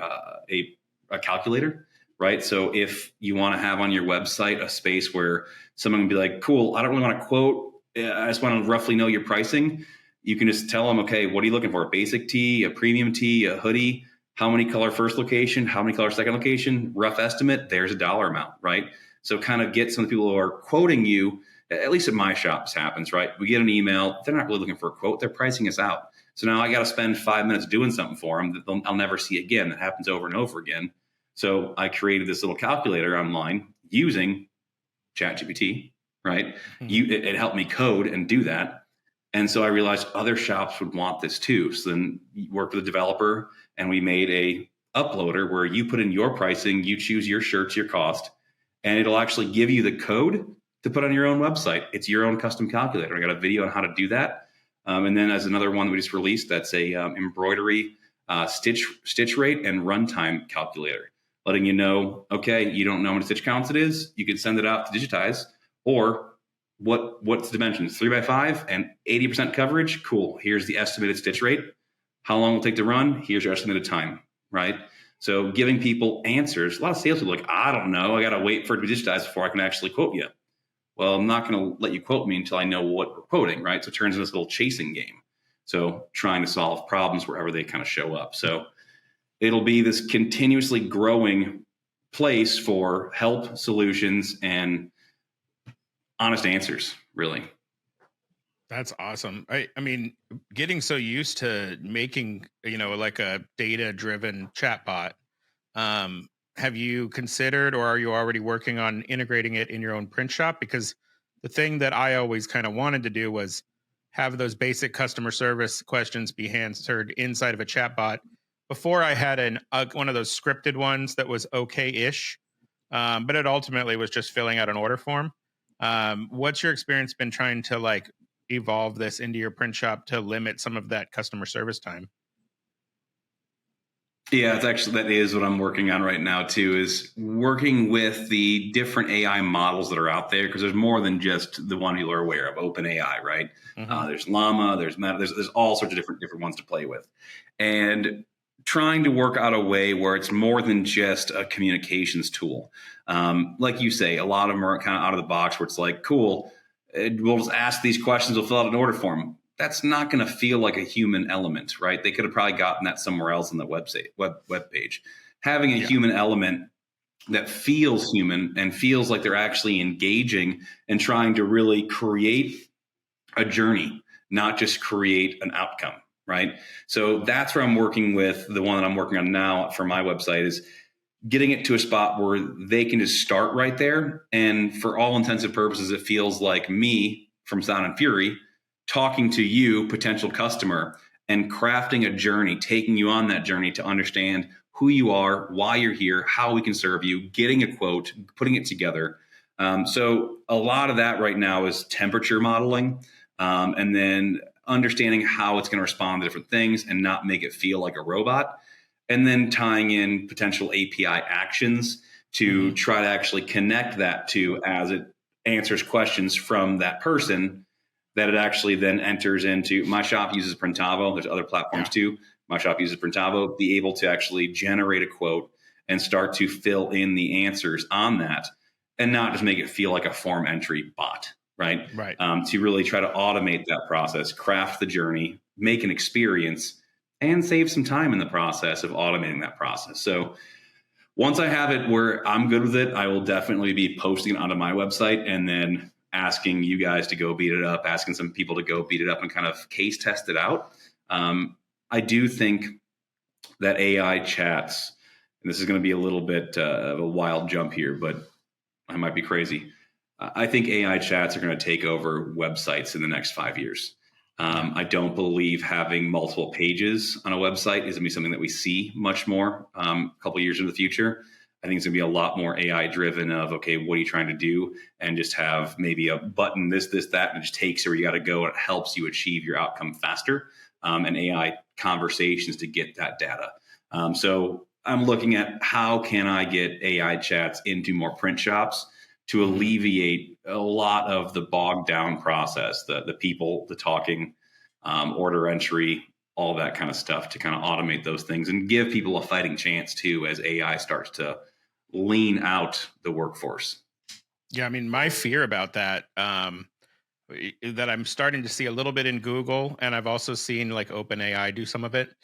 calculator, right? So if you want to have on your website a space where someone can be like, cool, I don't really want to quote, I just want to roughly know your pricing. You can just tell them, okay, what are you looking for? A basic tee, a premium tee, a hoodie, how many color first location, how many color second location, rough estimate, there's a dollar amount, right? So kind of get some of the people who are quoting you, at least at my shops happens, right? We get an email, they're not really looking for a quote, they're pricing us out. So now I got to spend 5 minutes doing something for them that I'll never see again. That happens over and over again. So I created this little calculator online using ChatGPT, right? It helped me code and do that. And so I realized other shops would want this too. So then you worked with a developer and we made a uploader where you put in your pricing, you choose your shirts, your cost, and it'll actually give you the code to put on your own website. It's your own custom calculator. I got a video on how to do that. And then as another one that we just released, that's a embroidery stitch rate and runtime calculator, letting you know, okay, you don't know how many stitch counts it is. You can send it out to digitize, or what's the dimensions? 3x5 and 80% coverage. Cool. Here's the estimated stitch rate. How long will it take to run? Here's your estimated time, right? So giving people answers. A lot of sales people are like, I don't know. I got to wait for it to be digitized before I can actually quote you. Well, I'm not going to let you quote me until I know what we're quoting, right? So it turns into this little chasing game. So trying to solve problems wherever they kind of show up. So it'll be this continuously growing place for help, solutions, and honest answers, really. That's awesome. I mean, getting so used to making, like a data-driven chatbot, have you considered, or are you already working on integrating it in your own print shop? Because the thing that I always kind of wanted to do was have those basic customer service questions be answered inside of a chatbot. Before I had one of those scripted ones that was okay-ish, but it ultimately was just filling out an order form. What's your experience been trying to evolve this into your print shop to limit some of that customer service time? Yeah, that is what I'm working on right now too, is working with the different AI models that are out there, because there's more than just the one you are aware of, OpenAI, right? Mm-hmm. There's Llama, there's Meta, there's all sorts of different ones to play with, and trying to work out a way where it's more than just a communications tool. Like you say, a lot of them are kind of out of the box where it's like, cool, we'll just ask these questions, we'll fill out an order form. That's not going to feel like a human element, right? They could have probably gotten that somewhere else on the web page. Having a human element that feels human and feels like they're actually engaging and trying to really create a journey, not just create an outcome, right? So that's where I'm working with. The one that I'm working on now for my website is getting it to a spot where they can just start right there. And for all intents and purposes, it feels like me from Sound and Fury talking to you, potential customer, and crafting a journey, taking you on that journey to understand who you are, why you're here, how we can serve you, getting a quote, putting it together. So a lot of that right now is temperature modeling, and then understanding how it's going to respond to different things and not make it feel like a robot. And then tying in potential API actions to try to actually connect that to, as it answers questions from that person, that it actually then enters into. My shop uses Printavo. There's other platforms too. My shop uses Printavo, be able to actually generate a quote and start to fill in the answers on that and not just make it feel like a form entry bot, right? Right. To really try to automate that process, craft the journey, make an experience, and save some time in the process of automating that process. So once I have it where I'm good with it, I will definitely be posting it onto my website and then asking you guys to go beat it up, asking some people to go beat it up and kind of case test it out. I do think that AI chats, and this is going to be a little bit of a wild jump here, but I might be crazy. I think AI chats are going to take over websites in the next 5 years. I don't believe having multiple pages on a website is going to be something that we see much more a couple of years in the future. I think it's going to be a lot more AI driven of, okay, what are you trying to do? And just have maybe a button, this, that, and it just takes you where you got to go. And it helps you achieve your outcome faster, and AI conversations to get that data. So I'm looking at how can I get AI chats into more print shops to alleviate a lot of the bogged down process, the people, the talking, order entry, all that kind of stuff, to kind of automate those things and give people a fighting chance too, as AI starts to lean out the workforce. Yeah, I mean, my fear about that, that I'm starting to see a little bit in Google, and I've also seen like OpenAI do some of it,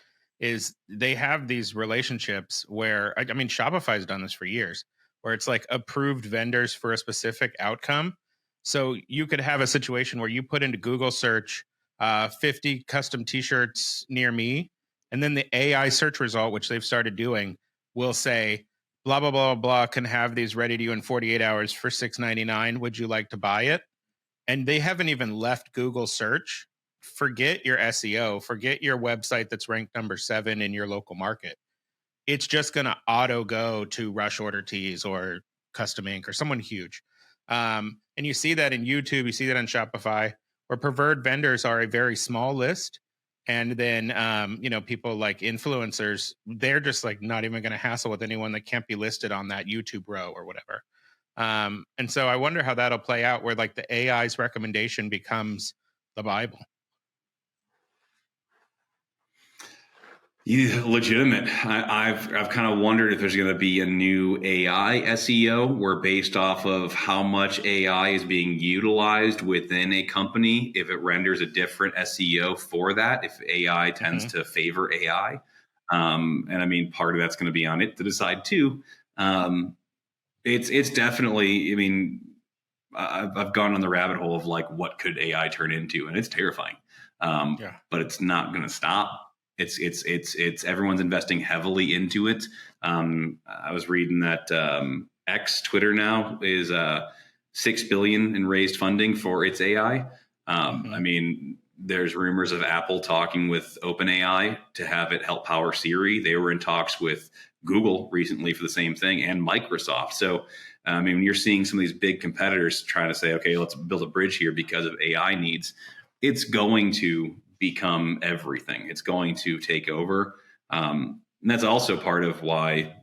is they have these relationships where, I mean, Shopify's done this for years, where it's like approved vendors for a specific outcome. So you could have a situation where you put into Google search 50 custom t-shirts near me, and then the AI search result, which they've started doing, will say, blah, blah, blah, blah, can have these ready to you in 48 hours for $6.99. Would you like to buy it? And they haven't even left Google search. Forget your SEO, forget your website that's ranked number 7 in your local market. It's just going to auto go to Rush Order Tees or Custom Ink or someone huge. And you see that in YouTube, you see that on Shopify, where preferred vendors are a very small list. And then, people like influencers, they're just like not even going to hassle with anyone that can't be listed on that YouTube row or whatever. And so I wonder how that'll play out, where like the AI's recommendation becomes the Bible. Yeah, legitimate. I've kind of wondered if there's going to be a new AI SEO where, based off of how much AI is being utilized within a company, if it renders a different SEO for that, if AI tends to favor AI. And I mean, part of that's going to be on it to decide too. It's definitely, I mean, I've gone on the rabbit hole of like, what could AI turn into? And it's terrifying. But it's not going to stop. It's everyone's investing heavily into it. I was reading that X, Twitter now, is $6 billion in raised funding for its AI. I mean, there's rumors of Apple talking with OpenAI to have it help power Siri. They were in talks with Google recently for the same thing, and Microsoft. So, I mean, you're seeing some of these big competitors trying to say, okay, let's build a bridge here because of AI needs. It's going to become everything. It's going to take over. And that's also part of why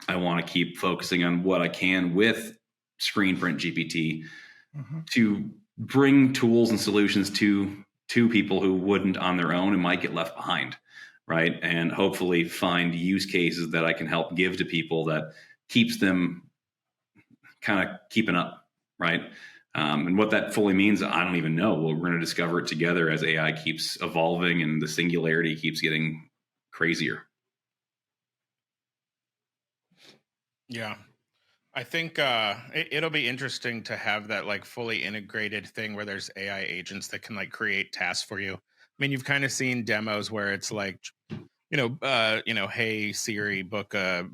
I want to keep focusing on what I can with Screenprint GPT to bring tools and solutions to people who wouldn't on their own and might get left behind, right? And hopefully find use cases that I can help give to people that keeps them kind of keeping up, right? And what that fully means, I don't even know. Well, we're going to discover it together as AI keeps evolving and the singularity keeps getting crazier. Yeah. I think it'll be interesting to have that like fully integrated thing where there's AI agents that can like create tasks for you. I mean, you've kind of seen demos where it's like, hey Siri, book a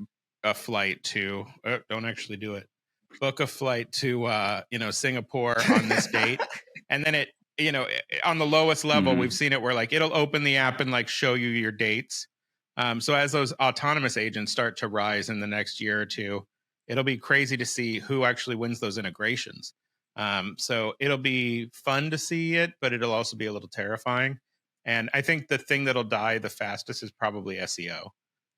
flight to. Don't actually do it. Book a flight to Singapore on this date, and then on the lowest level, we've seen it where like it'll open the app and like show you your dates. So as those autonomous agents start to rise in the next year or two, it'll be crazy to see who actually wins those integrations. So it'll be fun to see it, but it'll also be a little terrifying. And I think the thing that'll die the fastest is probably SEO,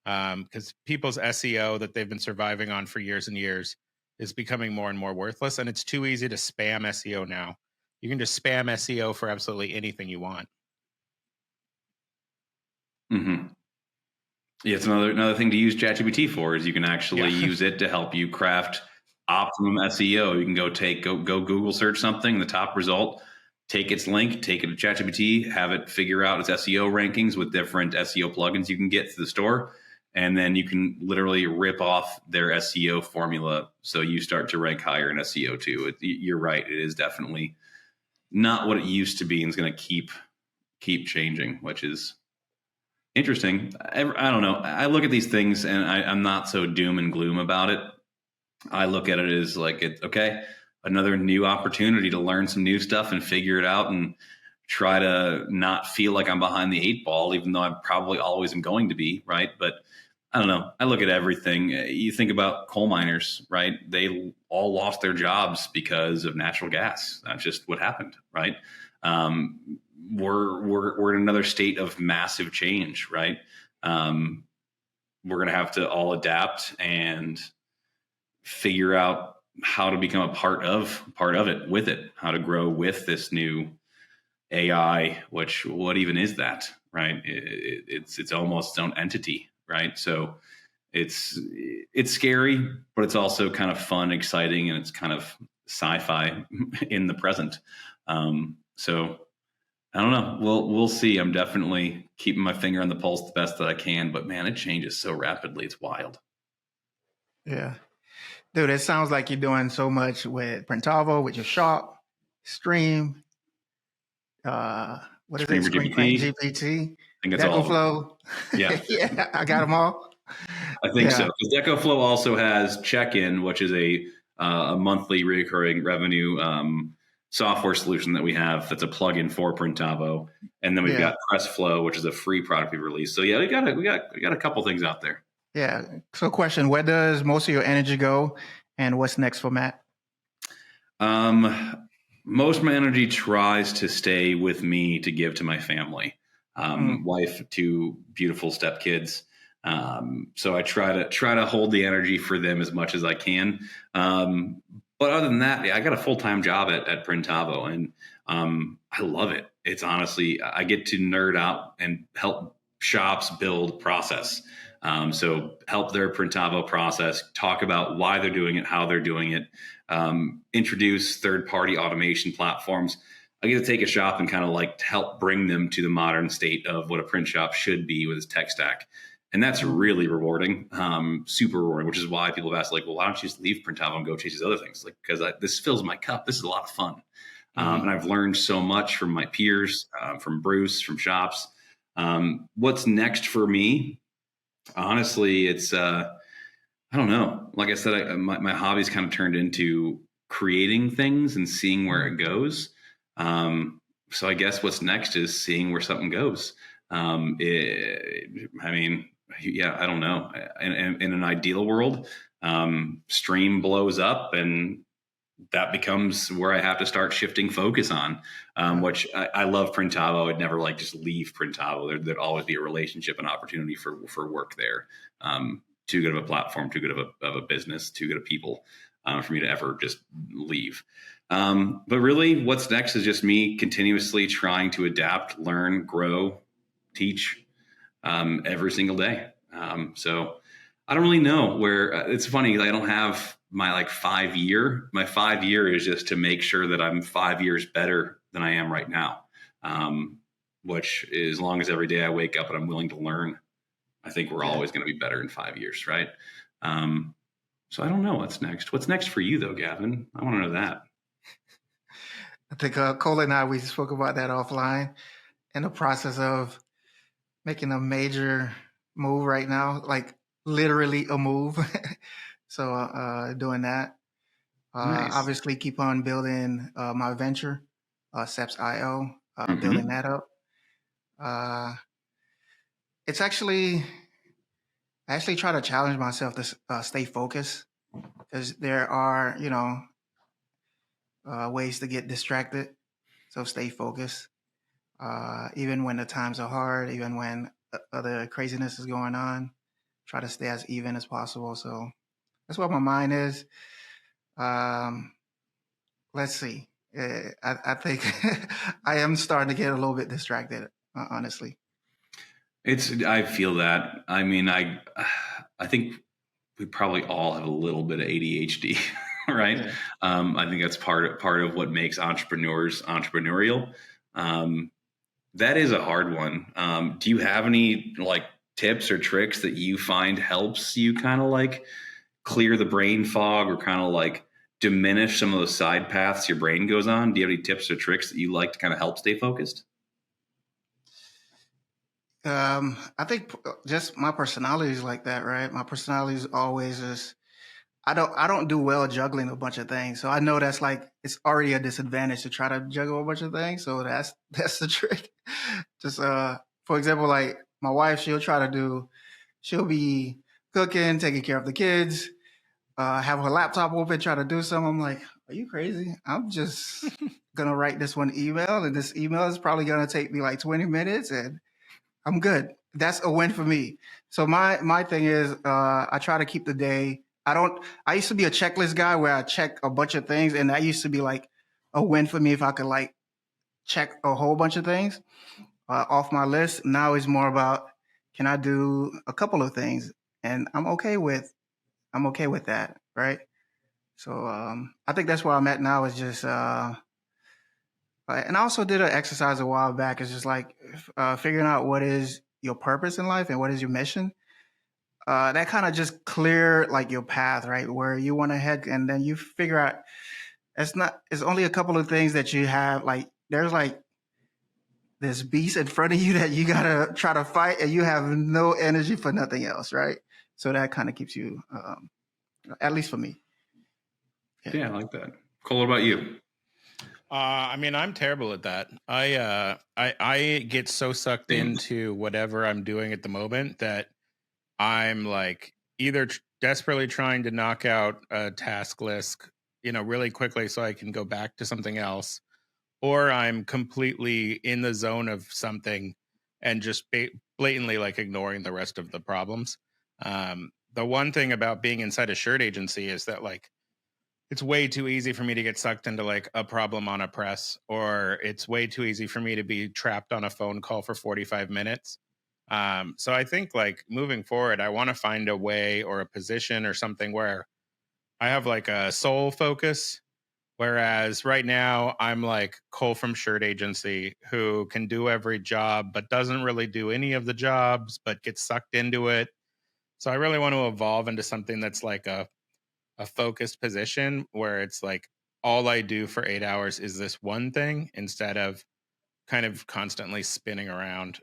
because people's SEO that they've been surviving on for years and years is becoming more and more worthless. And it's too easy to spam SEO now. You can just spam SEO for absolutely anything you want. Mm-hmm. Yeah, it's another thing to use ChatGPT for is you can actually use it to help you craft optimum SEO. You can go Google search something, the top result, take its link, take it to ChatGPT, have it figure out its SEO rankings with different SEO plugins you can get through the store. And then you can literally rip off their SEO formula. So you start to rank higher in SEO too. You're right. It is definitely not what it used to be and it's going to keep changing, which is interesting. I don't know. I look at these things and I'm not so doom and gloom about it. I look at it as like, okay, another new opportunity to learn some new stuff and figure it out and try to not feel like I'm behind the eight ball, even though I probably always am going to be, right? But I don't know. I look at everything. You think about coal miners, right? They all lost their jobs because of natural gas. That's just what happened, right? We're in another state of massive change, right? We're going to have to all adapt and figure out how to become a part of it, with it, how to grow with this new AI, which what even is that, right? It's almost its own entity, right? So it's scary, but it's also kind of fun, exciting, and it's kind of sci-fi in the present. So I don't know. We'll see. I'm definitely keeping my finger on the pulse the best that I can, but man, it changes so rapidly. It's wild. Yeah. Dude, it sounds like you're doing so much with Printavo, with your shop, Stream, what is it? Screenprint GPT. I think that's all. DecoFlow. Yeah. Yeah, I got them all. I think so. Because DecoFlow also has Check-In, which is a monthly recurring revenue software solution that we have that's a plugin for Printavo. And then we've got PressFlow, which is a free product we've released. So yeah, we got a couple things out there. Yeah. So question, where does most of your energy go and what's next for Matt? Most of my energy tries to stay with me to give to my family. Wife, two beautiful stepkids. So I try to hold the energy for them as much as I can. But other than that, I got a full-time job at Printavo and I love it. It's honestly, I get to nerd out and help shops build process. So help their Printavo process, talk about why they're doing it, how they're doing it, introduce third-party automation platforms. I get to take a shop and kind of like help bring them to the modern state of what a print shop should be with its tech stack. And that's really rewarding, super rewarding, which is why people have asked, like, well, why don't you just leave Printavo and go chase these other things? Like, because this fills my cup. This is a lot of fun. And I've learned so much from my peers, from Bruce, from shops. What's next for me? Honestly, it's, I don't know. Like I said, my hobby's kind of turned into creating things and seeing where it goes. So I guess what's next is seeing where something goes. I mean, yeah, I don't know. In an ideal world, Stream blows up and that becomes where I have to start shifting focus on, which I love Printavo. I'd never like just leave Printavo. There'd always be a relationship and opportunity for work there. Too good of a platform, too good of a business, too good of people for me to ever just leave. But really what's next is just me continuously trying to adapt, learn, grow, teach every single day. So I don't really know where it's funny. I don't have my 5 year. My 5 year is just to make sure that I'm 5 years better than I am right now. Which is, as long as every day I wake up and I'm willing to learn, I think we're always going to be better in 5 years. Right. So I don't know what's next. What's next for you though, Gavin? I want to know that. I think Cole and I, we spoke about that offline, in the process of making a major move right now, like literally a move. So doing that. Nice. Obviously, keep on building my venture, Seps.io, building Mm-hmm. that up. Uh, it's actually, I actually try to challenge myself to stay focused, because there are, ways to get distracted. So stay focused. Even when the times are hard, even when other craziness is going on, try to stay as even as possible. So that's what my mind is. Um, let's see. I think I am starting to get a little bit distracted, honestly. I feel that. I mean, I think we probably all have a little bit of ADHD, right? Yeah. I think that's part of what makes entrepreneurs entrepreneurial. Um, that is a hard one. Do you have any like tips or tricks that you find helps you kind of like clear the brain fog or kind of like diminish some of those side paths your brain goes on? Do you have any tips or tricks that you like to kind of help stay focused? I think just my personality is like that, right? My personality is always just I don't do well juggling a bunch of things. So I know that's like it's already a disadvantage to try to juggle a bunch of things. So that's that's the trick. Just for example, like my wife, she'll be cooking, taking care of the kids, have her laptop open, try to do something. I'm like, are you crazy? I'm just gonna write this one email, and this email is probably gonna take me like 20 minutes, and I'm good. That's a win for me. So my thing is, I try to keep the day. I don't. I used to be a checklist guy where I check a bunch of things, and that used to be like a win for me if I could like check a whole bunch of things off my list. Now it's more about, can I do a couple of things, and I'm okay with that, right? So I think that's where I'm at now. Is just and I also did an exercise a while back. It's just like figuring out what is your purpose in life and what is your mission. That kind of just clear like your path, right? Where you want to head, and then you figure out it's only a couple of things that you have. Like there's like this beast in front of you that you gotta try to fight, and you have no energy for nothing else, right? So that kind of keeps you, at least for me. Yeah, I like that. Cole, what about you? I mean, I'm terrible at that. I get so sucked Same. into whatever I'm doing at the moment that I'm like either desperately trying to knock out a task list, really quickly so I can go back to something else, or I'm completely in the zone of something and just blatantly like ignoring the rest of the problems. The one thing about being inside a shirt agency is that like it's way too easy for me to get sucked into like a problem on a press, or it's way too easy for me to be trapped on a phone call for 45 minutes. So I think like moving forward, I want to find a way or a position or something where I have like a sole focus. Whereas right now I'm like Cole from Shirt Agency who can do every job, but doesn't really do any of the jobs, but gets sucked into it. So I really want to evolve into something that's like a focused position where it's like all I do for 8 hours is this one thing instead of kind of constantly spinning around.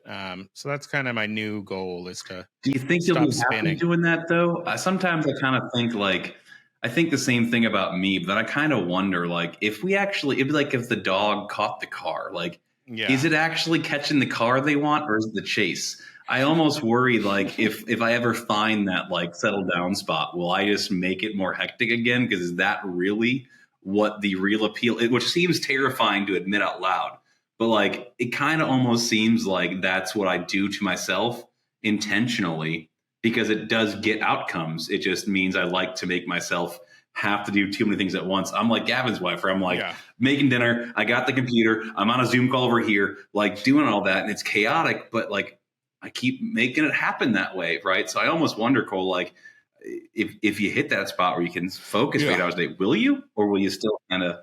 So that's kind of my new goal is to Do you think you'll stop be happy spinning. doing that though? Sometimes I kind of think like I think the same thing about me, but then I kind of wonder like if we actually it'd be like if the dog caught the car, like is Yeah. it actually catching the car they want or is it the chase? I almost worry like if I ever find that like settle down spot, will I just make it more hectic again? Because is that really what the real appeal? Which seems terrifying to admit out loud, but like it kind of almost seems like that's what I do to myself intentionally because it does get outcomes. It just means I like to make myself have to do too many things at once. I'm like Gavin's wife, where I'm like Yeah. making dinner, I got the computer, I'm on a Zoom call over here, like doing all that, and it's chaotic, but like I keep making it happen that way, right? So I almost wonder, Cole, like if you hit that spot where you can focus for Yeah. 8 hours a day, will you, or will you still kind of?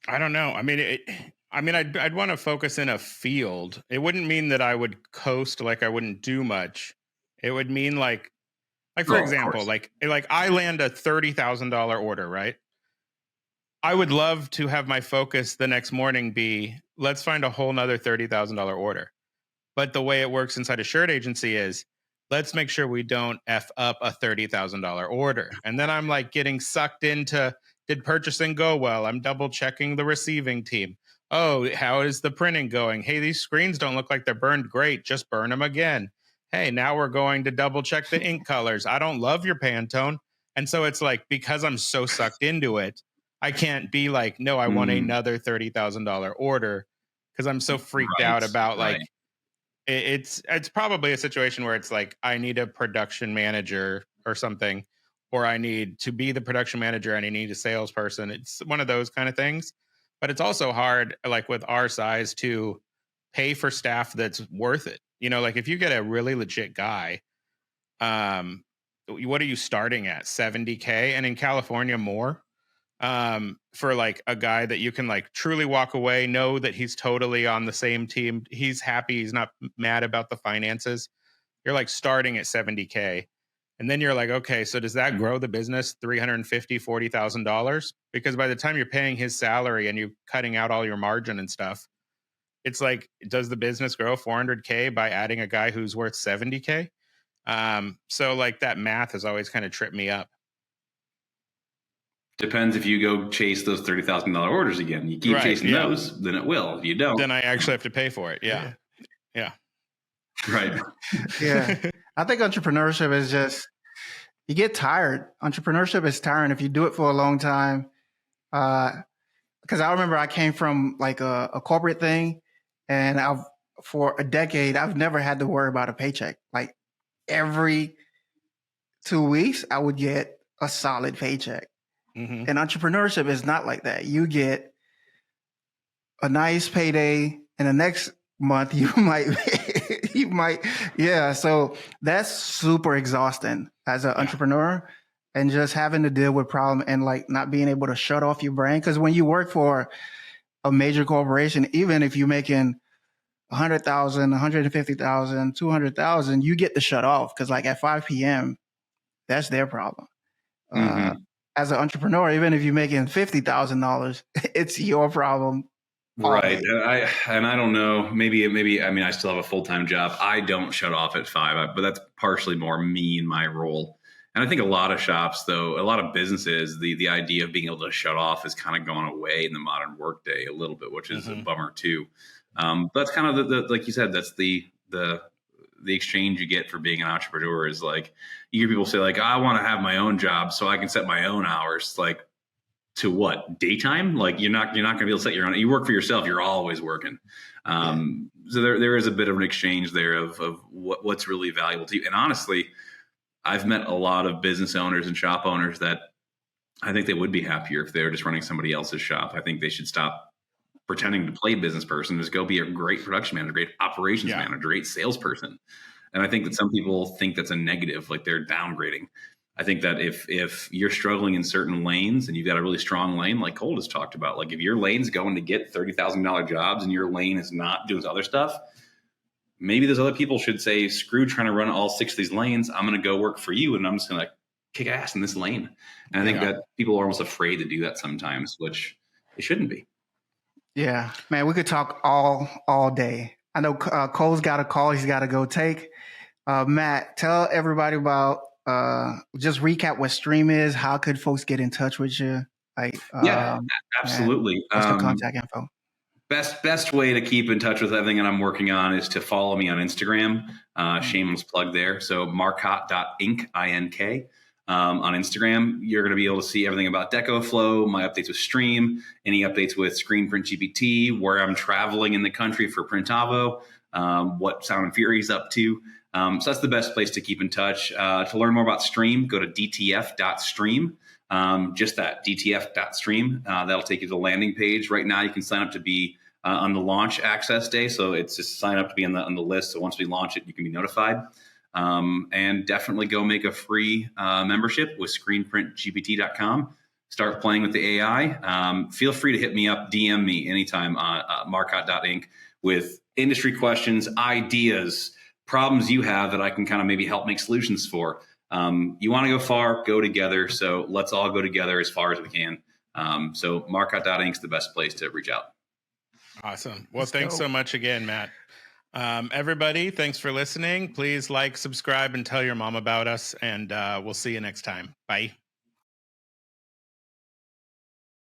I don't know. I mean, I'd want to focus in a field. It wouldn't mean that I would coast like I wouldn't do much. It would mean like Like, for Oh, of example, course. like I land a $30,000 order, right? I would love to have my focus the next morning be, let's find a whole nother $30,000 order. But the way it works inside a shirt agency is, let's make sure we don't F up a $30,000 order. And then I'm like getting sucked into, did purchasing go well? I'm double checking the receiving team. Oh, how is the printing going? Hey, these screens don't look like they're burned. Great. Just burn them again. Hey, now we're going to double check the ink colors. I don't love your Pantone. And so it's like, because I'm so sucked into it, I can't be like, no, I want Mm, another $30,000 order, because I'm so freaked right, out about right. like, it's probably a situation where it's like, I need a production manager or something, or I need to be the production manager and I need a salesperson. It's one of those kind of things. But it's also hard, like with our size, to pay for staff that's worth it. Like if you get a really legit guy, what are you starting at? 70K, and in California more, for like a guy that you can like truly walk away, know that he's totally on the same team, he's happy, he's not mad about the finances. You're like starting at 70K, and then you're like, okay, so does that grow the business 350 $40,000? Because by the time you're paying his salary and you're cutting out all your margin and stuff, it's like, does the business grow 400K by adding a guy who's worth 70K? So like that math has always kind of tripped me up. Depends if you go chase those $30,000 orders again. You keep Right, chasing yeah. those, then it will. If you don't, Then I actually have to pay for it. Yeah. right. Yeah. I think entrepreneurship is just, you get tired. Entrepreneurship is tiring if you do it for a long time. Because I remember I came from like a corporate thing, and for a decade, I've never had to worry about a paycheck. Like every 2 weeks, I would get a solid paycheck. Mm-hmm. And entrepreneurship is not like that. You get a nice payday, and the next month you might, yeah. So that's super exhausting as an entrepreneur, and just having to deal with problem and like not being able to shut off your brain. Because when you work for a major corporation, even if you're making 100,000, 150,000, 200,000, you get to shut off, because like at 5 p.m., that's their problem. Mm-hmm. As an entrepreneur, even if you're making $50,000, it's your problem. Right. And I don't know, maybe, I mean, I still have a full-time job. I don't shut off at 5, but that's partially more me and my role. And I think a lot of shops, though, a lot of businesses, the idea of being able to shut off has kind of gone away in the modern workday a little bit, which is a bummer too. That's kind of the like you said, that's the exchange you get for being an entrepreneur is like, you hear people say like, I want to have my own job so I can set my own hours. Like, to what, daytime? Like you're not going to be able to set your own. You work for yourself. You're always working. So there is a bit of an exchange there of what's really valuable to you. And honestly, I've met a lot of business owners and shop owners that I think they would be happier if they were just running somebody else's shop. I think they should stop pretending to play business person, just go be a great production manager, great operations manager, great salesperson. And I think that some people think that's a negative, like they're downgrading. I think that if you're struggling in certain lanes and you've got a really strong lane, like Cole has talked about, like if your lane's going to get $30,000 jobs and your lane is not doing this other stuff, maybe those other people should say, screw trying to run all 6 of these lanes. I'm going to go work for you, and I'm just going to kick ass in this lane. And I think that people are almost afraid to do that sometimes, which it shouldn't be. Yeah, man, we could talk all day. I know Cole's got a call he's got to go take. Matt, tell everybody about, just recap what Stream is. How could folks get in touch with you? Like, absolutely. What's the contact info? Best way to keep in touch with everything that I'm working on is to follow me on Instagram. Shameless plug there. So marcotte.ink, INK. On Instagram, you're going to be able to see everything about DecoFlow, my updates with Stream, any updates with Screenprint GPT, where I'm traveling in the country for Printavo, what Sound and Fury is up to. So that's the best place to keep in touch. To learn more about Stream, go to dtf.stream. Just that, dtf.stream. That'll take you to the landing page. Right now, you can sign up to be on the launch access day. So it's just sign up to be on the list. So once we launch it, you can be notified. And definitely go make a free membership with screenprintgpt.com. Start playing with the AI. Feel free to hit me up, DM me anytime on marcotte.ink with industry questions, ideas, problems you have that I can kind of maybe help make solutions for. You want to go far, go together. So let's all go together as far as we can. So Marcotte.inc is the best place to reach out. Awesome. Well, thanks so much again, Matt. Everybody, thanks for listening. Please like, subscribe, and tell your mom about us. And we'll see you next time. Bye.